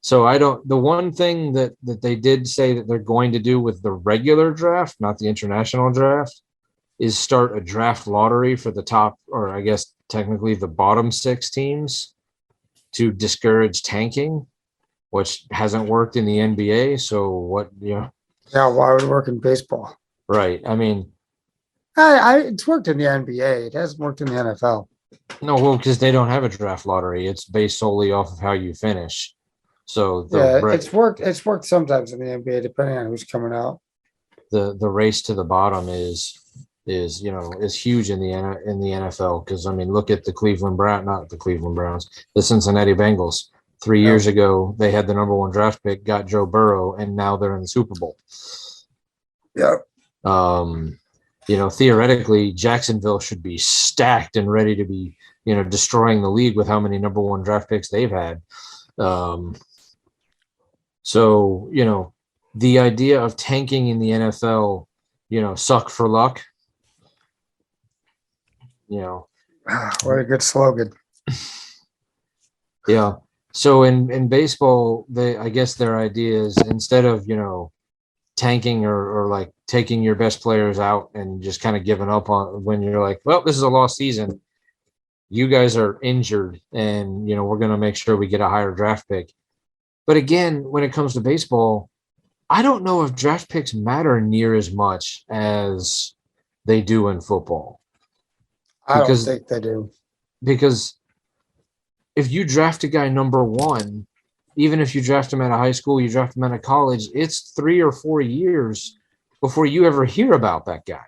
So I don't. The one thing that they did say that they're going to do with the regular draft, not the international draft, is start a draft lottery for the top, or I guess technically the bottom 6 teams, to discourage tanking, which hasn't worked in the NBA. So what? Yeah, why would it work in baseball? Right. I mean, it's worked in the NBA. It hasn't worked in the NFL. No, well, because they don't have a draft lottery. It's based solely off of how you finish. So it's worked. It's worked sometimes in the NBA, depending on who's coming out. The race to the bottom is huge in the NFL, because I mean, look at the Cincinnati Bengals. 3 years ago, they had the number 1 draft pick, got Joe Burrow, and now they're in the Super Bowl. Yep. Theoretically, Jacksonville should be stacked and ready to be, destroying the league with how many number 1 draft picks they've had. So, the idea of tanking in the NFL, suck for luck. What a good slogan. Yeah. So in baseball, I guess their idea is, instead of, tanking or like taking your best players out and just kind of giving up on when you're like, well, this is a lost season, you guys are injured and, we're going to make sure we get a higher draft pick. But again, when it comes to baseball, I don't know if draft picks matter near as much as they do in football. I don't Because- think they do. Because if you draft a guy number 1, even if you draft him out of high school, you draft him out of college, it's 3 or 4 years before you ever hear about that guy.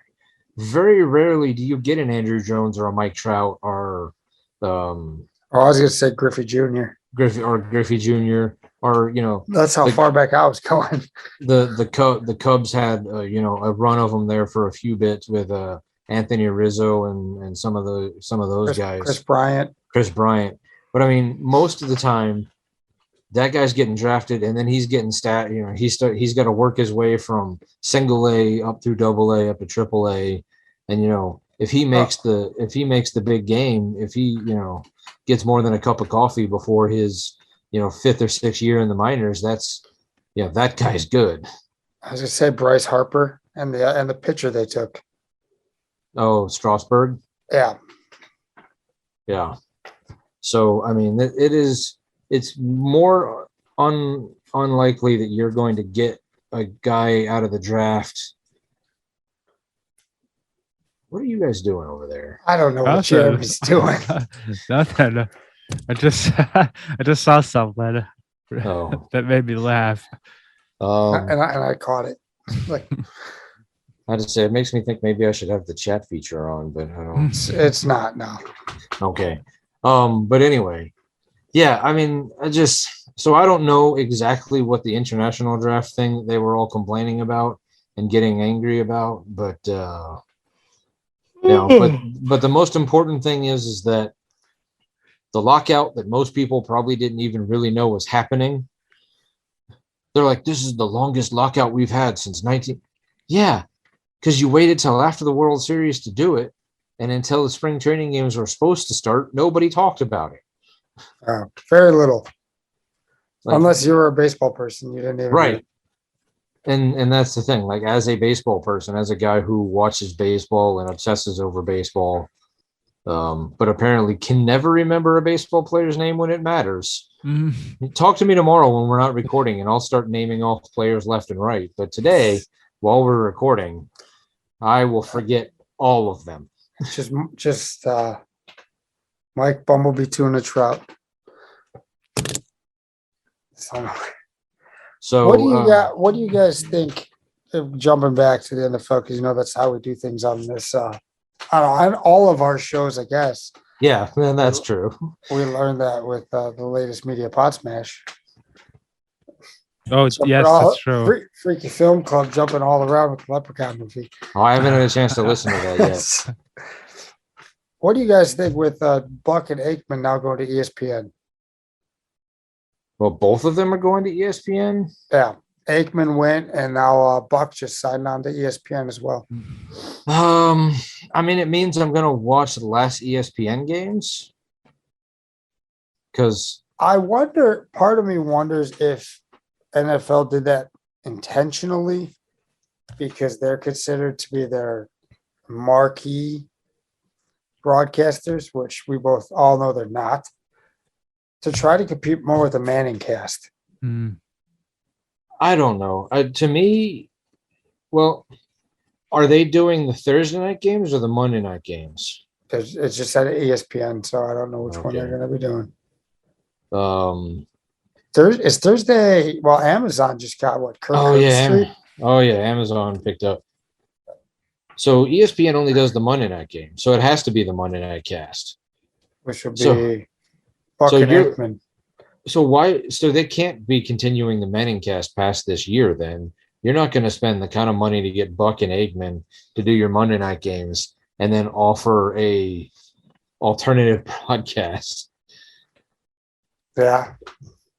Very rarely do you get an Andrew Jones or a Mike Trout or Oh, I was going to say Griffey Jr. Griffey Jr. or That's how far back I was going. the Cubs had a run of them there for a few bits with Anthony Rizzo and some of those guys. Chris Bryant. But I mean, most of the time, that guy's getting drafted, and then he's getting he's got to work his way from single A up through double A up to triple A, and if he makes the big game, if he gets more than a cup of coffee before his 5th or 6th year in the minors, that guy's good. I was going to say Bryce Harper and the pitcher they took. Oh, Strasburg. Yeah. Yeah. So I mean, it's more unlikely that you're going to get a guy out of the draft. What are you guys doing over there? I don't know what Jeremy's doing. Nothing. I just saw something that made me laugh. And I caught it. Like, I just say it makes me think maybe I should have the chat feature on, but I don't. It's not, no. Okay. But anyway, yeah, I mean, so I don't know exactly what the international draft thing they were all complaining about and getting angry about, but but the most important thing is that the lockout that most people probably didn't even really know was happening. They're like, this is the longest lockout we've had since 19. Yeah, because you waited till after the World Series to do it, and until the spring training games were supposed to start, nobody talked about it. Very little. Unless you were a baseball person, you didn't even right. And that's the thing. Like, as a baseball person, as a guy who watches baseball and obsesses over baseball, but apparently can never remember a baseball player's name when it matters. Mm-hmm. Talk to me tomorrow when we're not recording, and I'll start naming off players left and right. But today, while we're recording, I will forget all of them. Just Mike Bumblebee Trout. So what do you guys think? Jumping back to the NFL, because that's how we do things on this. On all of our shows, I guess. Yeah, then that's true. We learned that with the latest Media Pod Smash. Oh, yes, that's true. Freaky Film Club jumping all around with the Leprechaun movie. Oh, I haven't had a chance to listen to that yet. What do you guys think with Buck and Aikman now going to ESPN? Well, both of them are going to ESPN? Yeah. Aikman went, and now Buck just signed on to ESPN as well. I mean, it means I'm going to watch the last ESPN games. Because I wonder, part of me wonders if NFL did that intentionally because they're considered to be their marquee broadcasters, which we both all know they're not, to try to compete more with the Manning cast. I don't know. To me, well, are they doing the Thursday night games or the Monday night games? It's just at ESPN, so I don't know which one they're going to be doing. It's Thursday. Well, Amazon just got what? Oh yeah, Amazon picked up. So ESPN only does the Monday night game, so it has to be the Monday night cast, which would be Buck and Aikman. So they can't be continuing the Manning cast past this year. Then you're not going to spend the kind of money to get Buck and Aikman to do your Monday night games and then offer a alternative broadcast. Yeah.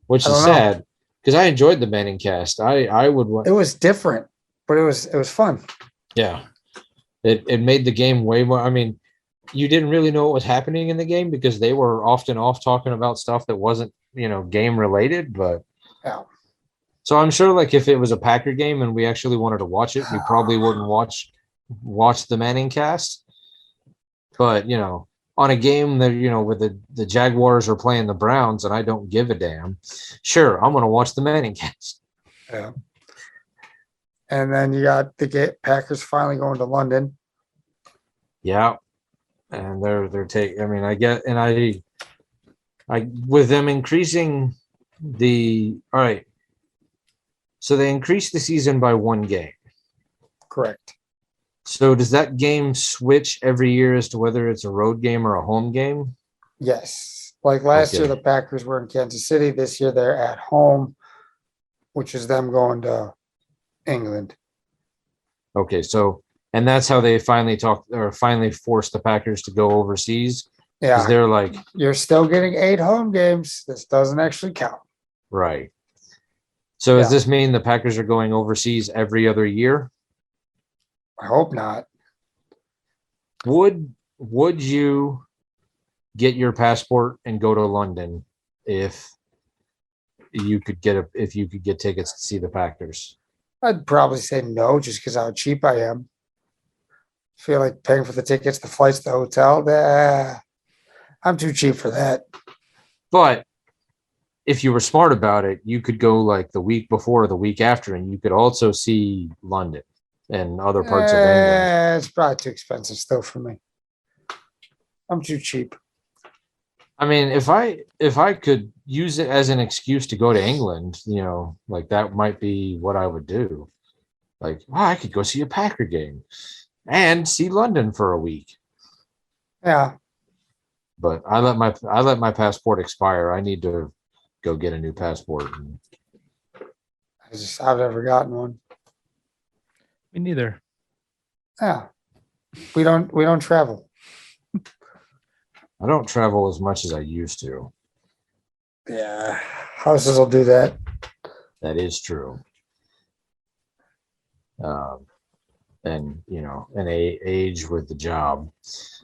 Which is sad because I enjoyed the Manning cast. I would want. It was different, but it was fun. Yeah. It made the game way more. I mean, you didn't really know what was happening in the game because they were often off talking about stuff that wasn't, game related, but yeah. So I'm sure like if it was a Packer game and we actually wanted to watch it, we probably wouldn't watch the Manning cast. But, on a game that, where the Jaguars are playing the Browns and I don't give a damn, sure, I'm going to watch the Manning cast. Yeah. And then you got the Packers finally going to London. Yeah. And they're taking, I mean, I get, and I with them increasing all right. So they increased the season by 1 game. Correct. So does that game switch every year as to whether it's a road game or a home game? Yes. Like last year, Okay. the Packers were in Kansas City. This year, they're at home, which is them going to England. Okay, so and that's how they finally forced the Packers to go overseas. Because Yeah. they're like, You're still getting 8 home games. This doesn't actually count. right. So does Yeah. this mean the Packers are going overseas every other year? I hope not. Would you get your passport and go to London if you could get tickets to see the Packers? I'd probably say no, just because how cheap I am. Feel like paying for the tickets, the flights, the hotel. I'm too cheap for that. But if you were smart about it, you could go like the week before or the week after, and you could also see London and other parts of England. It's probably too expensive still for me. I'm too cheap. I mean, if I could use it as an excuse to go to England, like that might be what I would do. Like, wow, I could go see a Packer game and see London for a week. Yeah. But I let my passport expire. I need to go get a new passport. I've never gotten one. Me neither. Yeah. We don't travel. I don't travel as much as I used to. Yeah. Houses will do that. That is true. And an age with the job.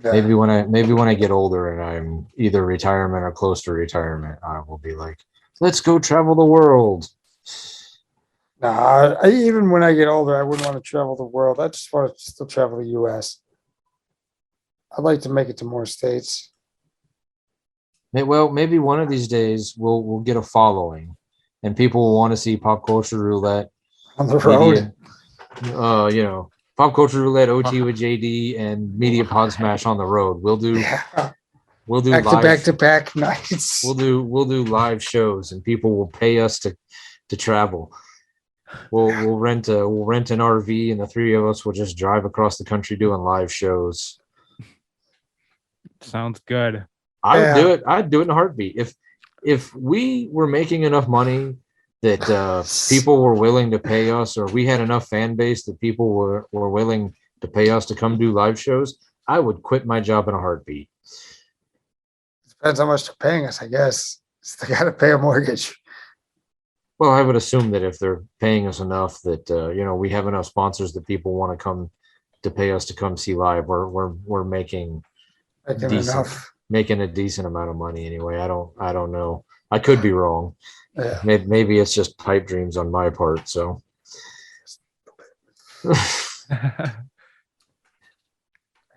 Yeah. Maybe when I get older and I'm either retirement or close to retirement, I will be like, let's go travel the world. No, even when I get older, I wouldn't want to travel the world. I just want to still travel the U.S. I'd like to make it to more states. Well, maybe one of these days we'll get a following, and people will want to see Pop Culture Roulette On the road. Pop Culture Roulette, OT with JD, and Media Pod Smash on the road. We'll do Back live to back nights. We'll do live shows, and people will pay us to travel. We'll rent an RV, and the 3 of us will just drive across the country doing live shows. Sounds good. I would do it. I'd do it in a heartbeat. If we were making enough money that people were willing to pay us, or we had enough fan base that people were willing to pay us to come do live shows, I would quit my job in a heartbeat. Depends how much they're paying us, I guess. They got to pay a mortgage. Well, I would assume that if they're paying us enough that we have enough sponsors that people want to come to pay us to come see live, we're making making a decent amount of money anyway. I don't know. I could be wrong. Yeah. Maybe it's just pipe dreams on my part. So I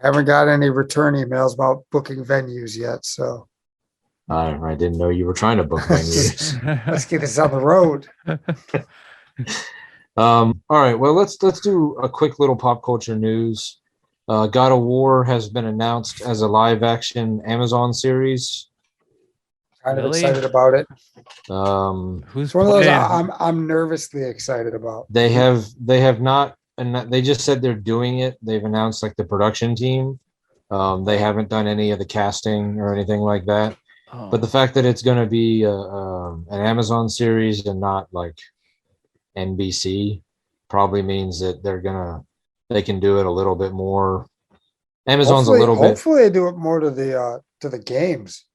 haven't got any return emails about booking venues yet, so I didn't know you were trying to book venues. let's get this on the road. All right. Well, let's do a quick little pop culture news. God of War has been announced as a live action Amazon series. Kind of Really? excited about it. Who's It's one of those playing? I'm nervously excited about. They have not, and they just said they're doing it. They've announced like the production team. They haven't done any of the casting or anything like that. Oh. But the fact that it's going to be an Amazon series and not like NBC probably means that they can do it a little bit more. Amazon's Hopefully they do it more to the games.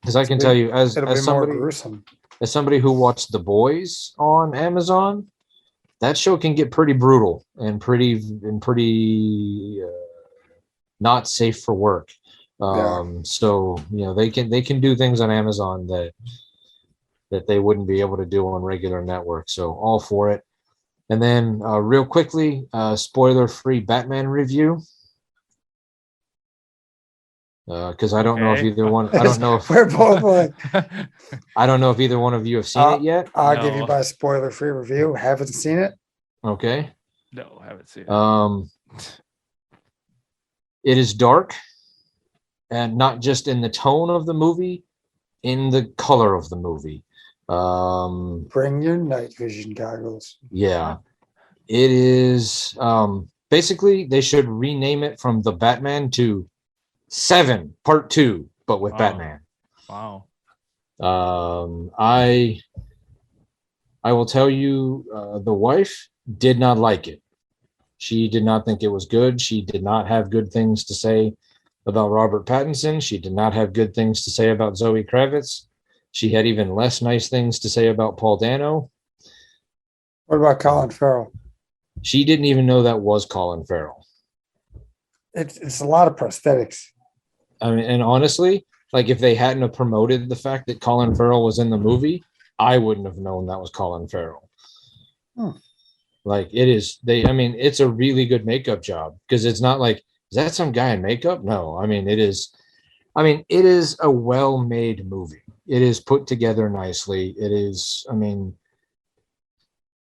Because I can tell you, as It'll be more somebody gruesome. as somebody who watched The Boys on Amazon, that show can get pretty brutal and pretty not safe for work. So they can do things on Amazon that they wouldn't be able to do on regular networks. So all for it. And then real quickly, spoiler-free Batman review. because I don't know if Okay. either one. I don't know if We're both like, I don't know if either one of you have seen it yet. I'll give you No. my spoiler-free review. Haven't seen it. Okay. No, I haven't seen it. It is dark, and not just in the tone of the movie, in the color of the movie. Bring your night vision goggles. Yeah, it is. Basically, they should rename it from the Batman to Seven Part Two, but with Wow. Batman. Wow. I will tell you, the wife did not like it. She did not think it was good. She did not have good things to say about Robert Pattinson. She did not have good things to say about Zoe Kravitz. She had even less nice things to say about Paul Dano. What about Colin Farrell? She didn't even know that was Colin Farrell. It's a lot of prosthetics. I mean, and honestly, like if they hadn't have promoted the fact that Colin Farrell was in the movie, I wouldn't have known that was Colin Farrell. Like it is, I mean, it's a really good makeup job because it's not like, is that some guy in makeup? No, I mean, it is a well-made movie. It is put together nicely. It is, I mean,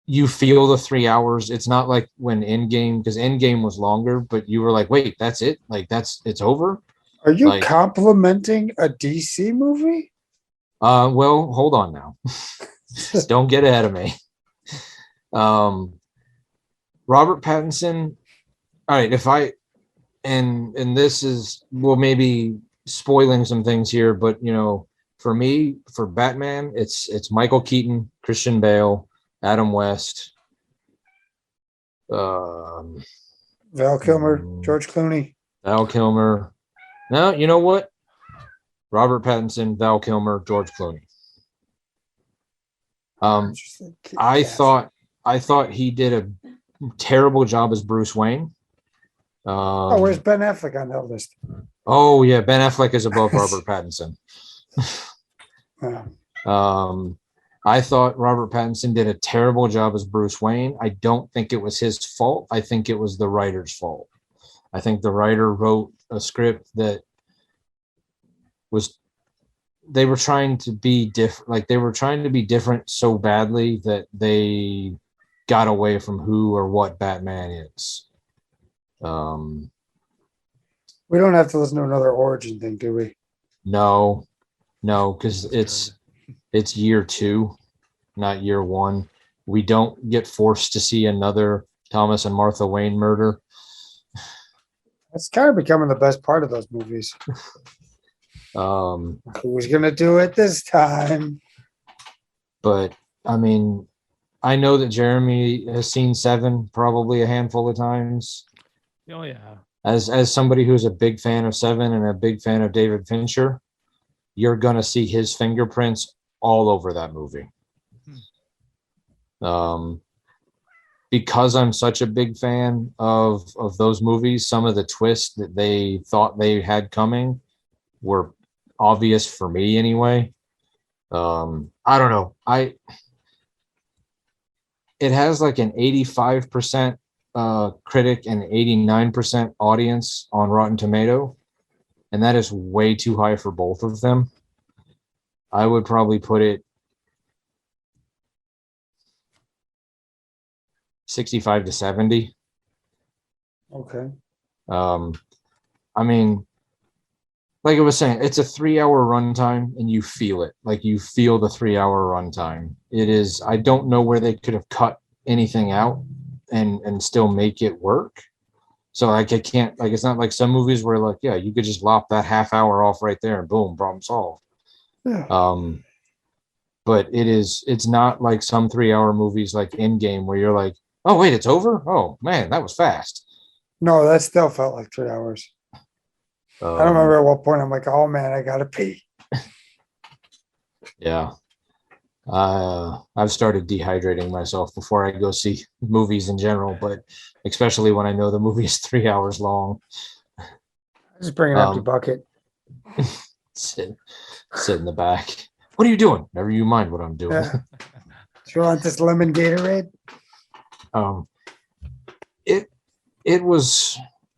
you feel the 3 hours. It's not like when Endgame, because Endgame was longer, but you were like, wait, that's it? Like it's over? Are you Like, complimenting a DC movie? well, hold on now. Don't get ahead of me. Robert Pattinson. All right, and this is, well, maybe spoiling some things here, but you know, for me, for Batman, it's Michael Keaton, Christian Bale, Adam West, Val Kilmer, George Clooney. Val Kilmer. No, you know what? Robert Pattinson, Val Kilmer, George Clooney. I thought he did a terrible job as Bruce Wayne. Where's Ben Affleck on that list? Oh yeah, Ben Affleck is above Robert Pattinson. I thought Robert Pattinson did a terrible job as Bruce Wayne. I don't think it was his fault. I think it was the writer's fault. I think the writer wrote a script that was, they were trying to be different. Like they were trying to be different so badly that they got away from who or what Batman is. We don't have to listen to another origin thing, do we? No, because it's year 2, not year 1. We don't get forced to see another Thomas and Martha Wayne murder. That's kind of becoming the best part of those movies. Who's gonna do it this time? But I mean, I know that Jeremy has seen Seven probably a handful of times. Oh yeah. As somebody who's a big fan of Seven and a big fan of David Fincher, you're gonna see his fingerprints all over that movie. Because I'm such a big fan of those movies, some of the twists that they thought they had coming were obvious for me anyway. I don't know. It has like an 85% critic and 89% audience on Rotten Tomato, and that is way too high for both of them. I would probably put it 65 to 70. Okay. I mean, like I was saying, it's a 3-hour runtime and you feel it. Like you feel the 3-hour runtime. It is, I don't know where they could have cut anything out and still make it work. So like I can't, like it's not like some movies where like, yeah, you could just lop that half hour off right there and boom, problem solved. Yeah. But it's not like some 3-hour movies like Endgame where you're like, oh wait, it's over? Oh man, that was fast. No, that still felt like 3 hours. I don't remember at what point I'm like, oh man, I gotta pee. Yeah. I've started dehydrating myself before I go see movies in general, but especially when I know the movie is 3 hours long. I just bring an empty bucket. Sit in the back. What are you doing? Never you mind what I'm doing. Yeah. Do you want this lemon Gatorade?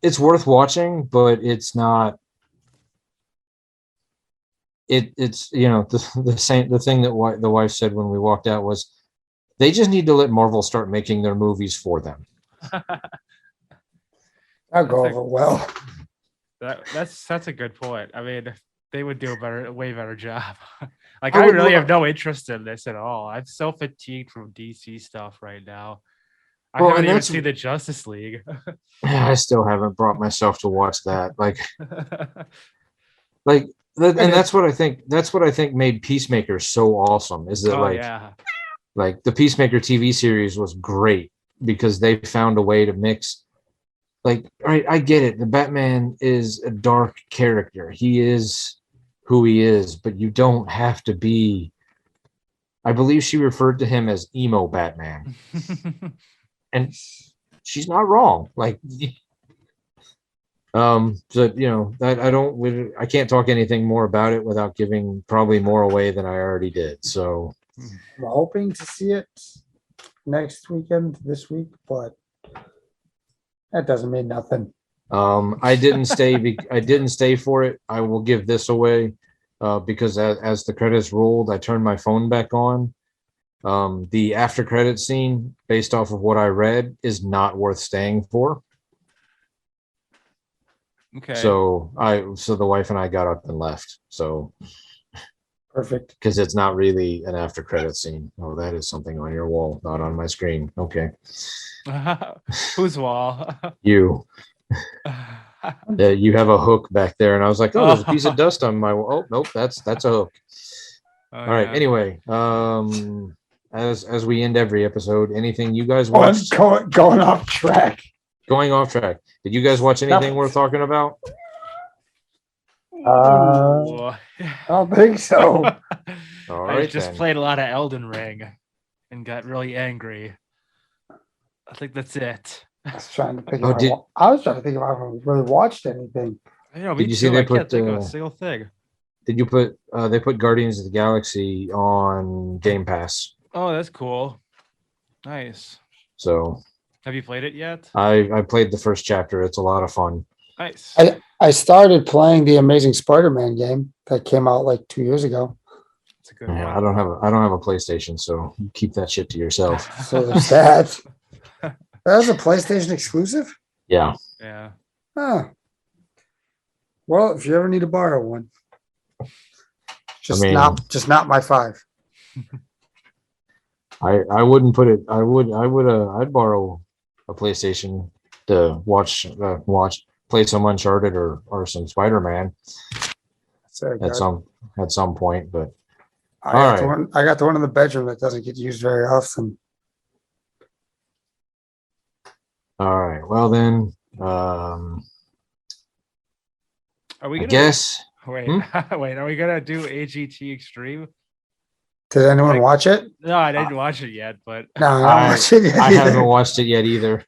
It's worth watching, but it's not it's the thing that the wife said when we walked out was they just need to let Marvel start making their movies for them. I'll go over well. That's a good point. I mean, they would do a way better job. Like, I I would really love- have no interest in this at all. I'm so fatigued from DC stuff right now. I Well, haven't and even that's- seen the Justice League. I still haven't brought myself to watch that. And that's what I think. That's what I think made Peacemaker so awesome. Is that Oh yeah. like the Peacemaker TV series was great because they found a way to mix. Like, right, I get it. The Batman is a dark character. He is who he is, but you don't have to be. I believe she referred to him as emo Batman, and she's not wrong. Like, so I can't talk anything more about it without giving probably more away than I already did. So I'm hoping to see it next weekend, this week, but that doesn't mean nothing. I didn't stay for it. I will give this away because as the credits rolled, I turned my phone back on. The after credit scene, based off of what I read, is not worth staying for. Okay. So the wife and I got up and left. So Perfect. because it's not really an after credit scene. Oh, that is something on your wall, not on my screen. Okay. Whose wall? You have a hook back there, and I was like, oh, there's a piece of dust on my wall. Oh, nope, that's a hook. All right. Yeah. Anyway, as we end every episode, anything you guys watched? Going off track. Going off track. Did you guys watch anything worth talking about? Ooh. I don't think so. All I right, just then. played a lot of Elden Ring and got really angry. I think that's it. I was trying to think. Oh, I was trying to think if I really watched anything. I know, me Did you see too. they I can't put, think of a single thing. Did you put they put Guardians of the Galaxy on Game Pass? Oh, that's cool. Nice. So Have you played it yet? I played the first chapter. It's a lot of fun. Nice. I started playing the Amazing Spider-Man game that came out like 2 years ago. It's a good Yeah, one. I don't have a PlayStation, so you keep that shit to yourself. So there's that. That's a PlayStation exclusive? Yeah. Yeah. Huh. Well, if you ever need to borrow one, just not my 5. I wouldn't put it. I'd borrow a PlayStation to watch play some Uncharted or some Spider-Man at some point. But I got the one in the bedroom that doesn't get used very often. all right, well then, Are we I gonna guess wait? Wait, are we gonna do AGT Extreme? Did anyone watch it? No, I didn't watch it yet, but No, I haven't watched it yet. I haven't watched it yet either.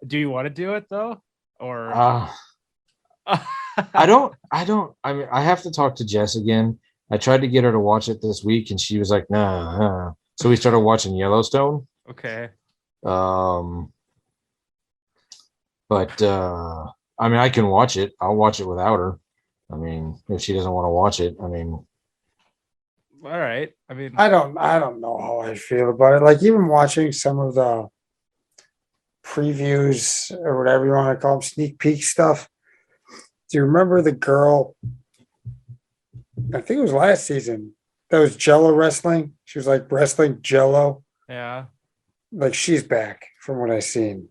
do you want to do it though? Or I don't. I mean, I have to talk to Jess again. I tried to get her to watch it this week, and she was like, "Nah." So we started watching Yellowstone. Okay. But I mean, I can watch it. I'll watch it without her. I mean, if she doesn't want to watch it, I mean, All right. I mean, I don't know how I feel about it. Like even watching some of the previews or whatever you want to call them, sneak peek stuff. Do you remember the girl? I think it was last season. That was Jello wrestling. She was like wrestling Jello. yeah. Like she's back from what I seen.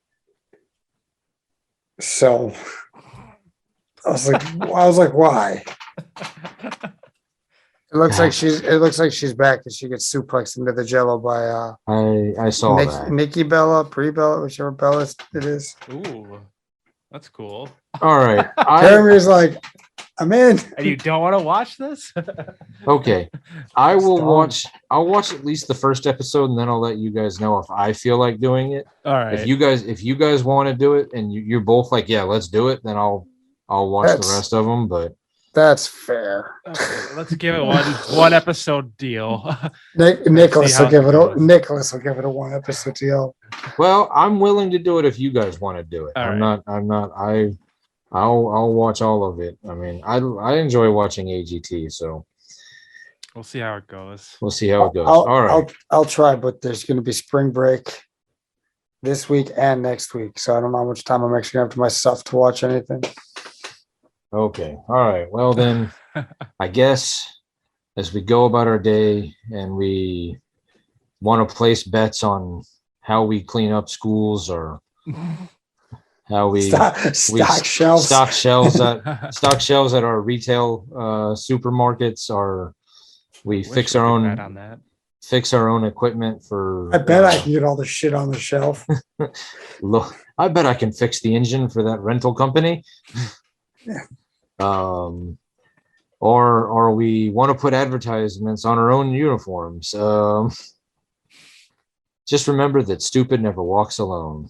So I was like, why? It looks like she's back and she gets suplexed into the Jello by I saw that. Nikki Bella, Pre-Bella, whichever Bella it is. Ooh, that's cool. All right. Jeremy's like, I'm in. And you don't want to watch this? Okay. I will Stop. watch. I'll watch at least the first episode, and then I'll let you guys know if I feel like doing it. All right. If you guys want to do it, and you're both like, yeah, let's do it, then I'll watch the rest of them. But That's fair. Okay, let's give it one episode deal. Nicholas see will how give it goes. a 1 episode deal. well, I'm willing to do it if you guys want to do it. All I'm right. not. I'll watch all of it. I mean, I enjoy watching AGT. So, We'll see how it goes. We'll see how it goes. I'll, All right. I'll try, but there's going to be spring break this week and next week, so I don't know how much time I'm actually going to have to myself to watch anything. Okay. All right. Well, then I guess as we go about our day and we want to place bets on how we clean up schools or how we Stock shelves. stock shelves at our retail supermarkets, or we fix our bet own on that. fix our own equipment for. I bet I can get all the shit on the shelf. Look, I bet I can fix the engine for that rental company. Yeah. Or we want to put advertisements on our own uniforms. Just remember that stupid never walks alone.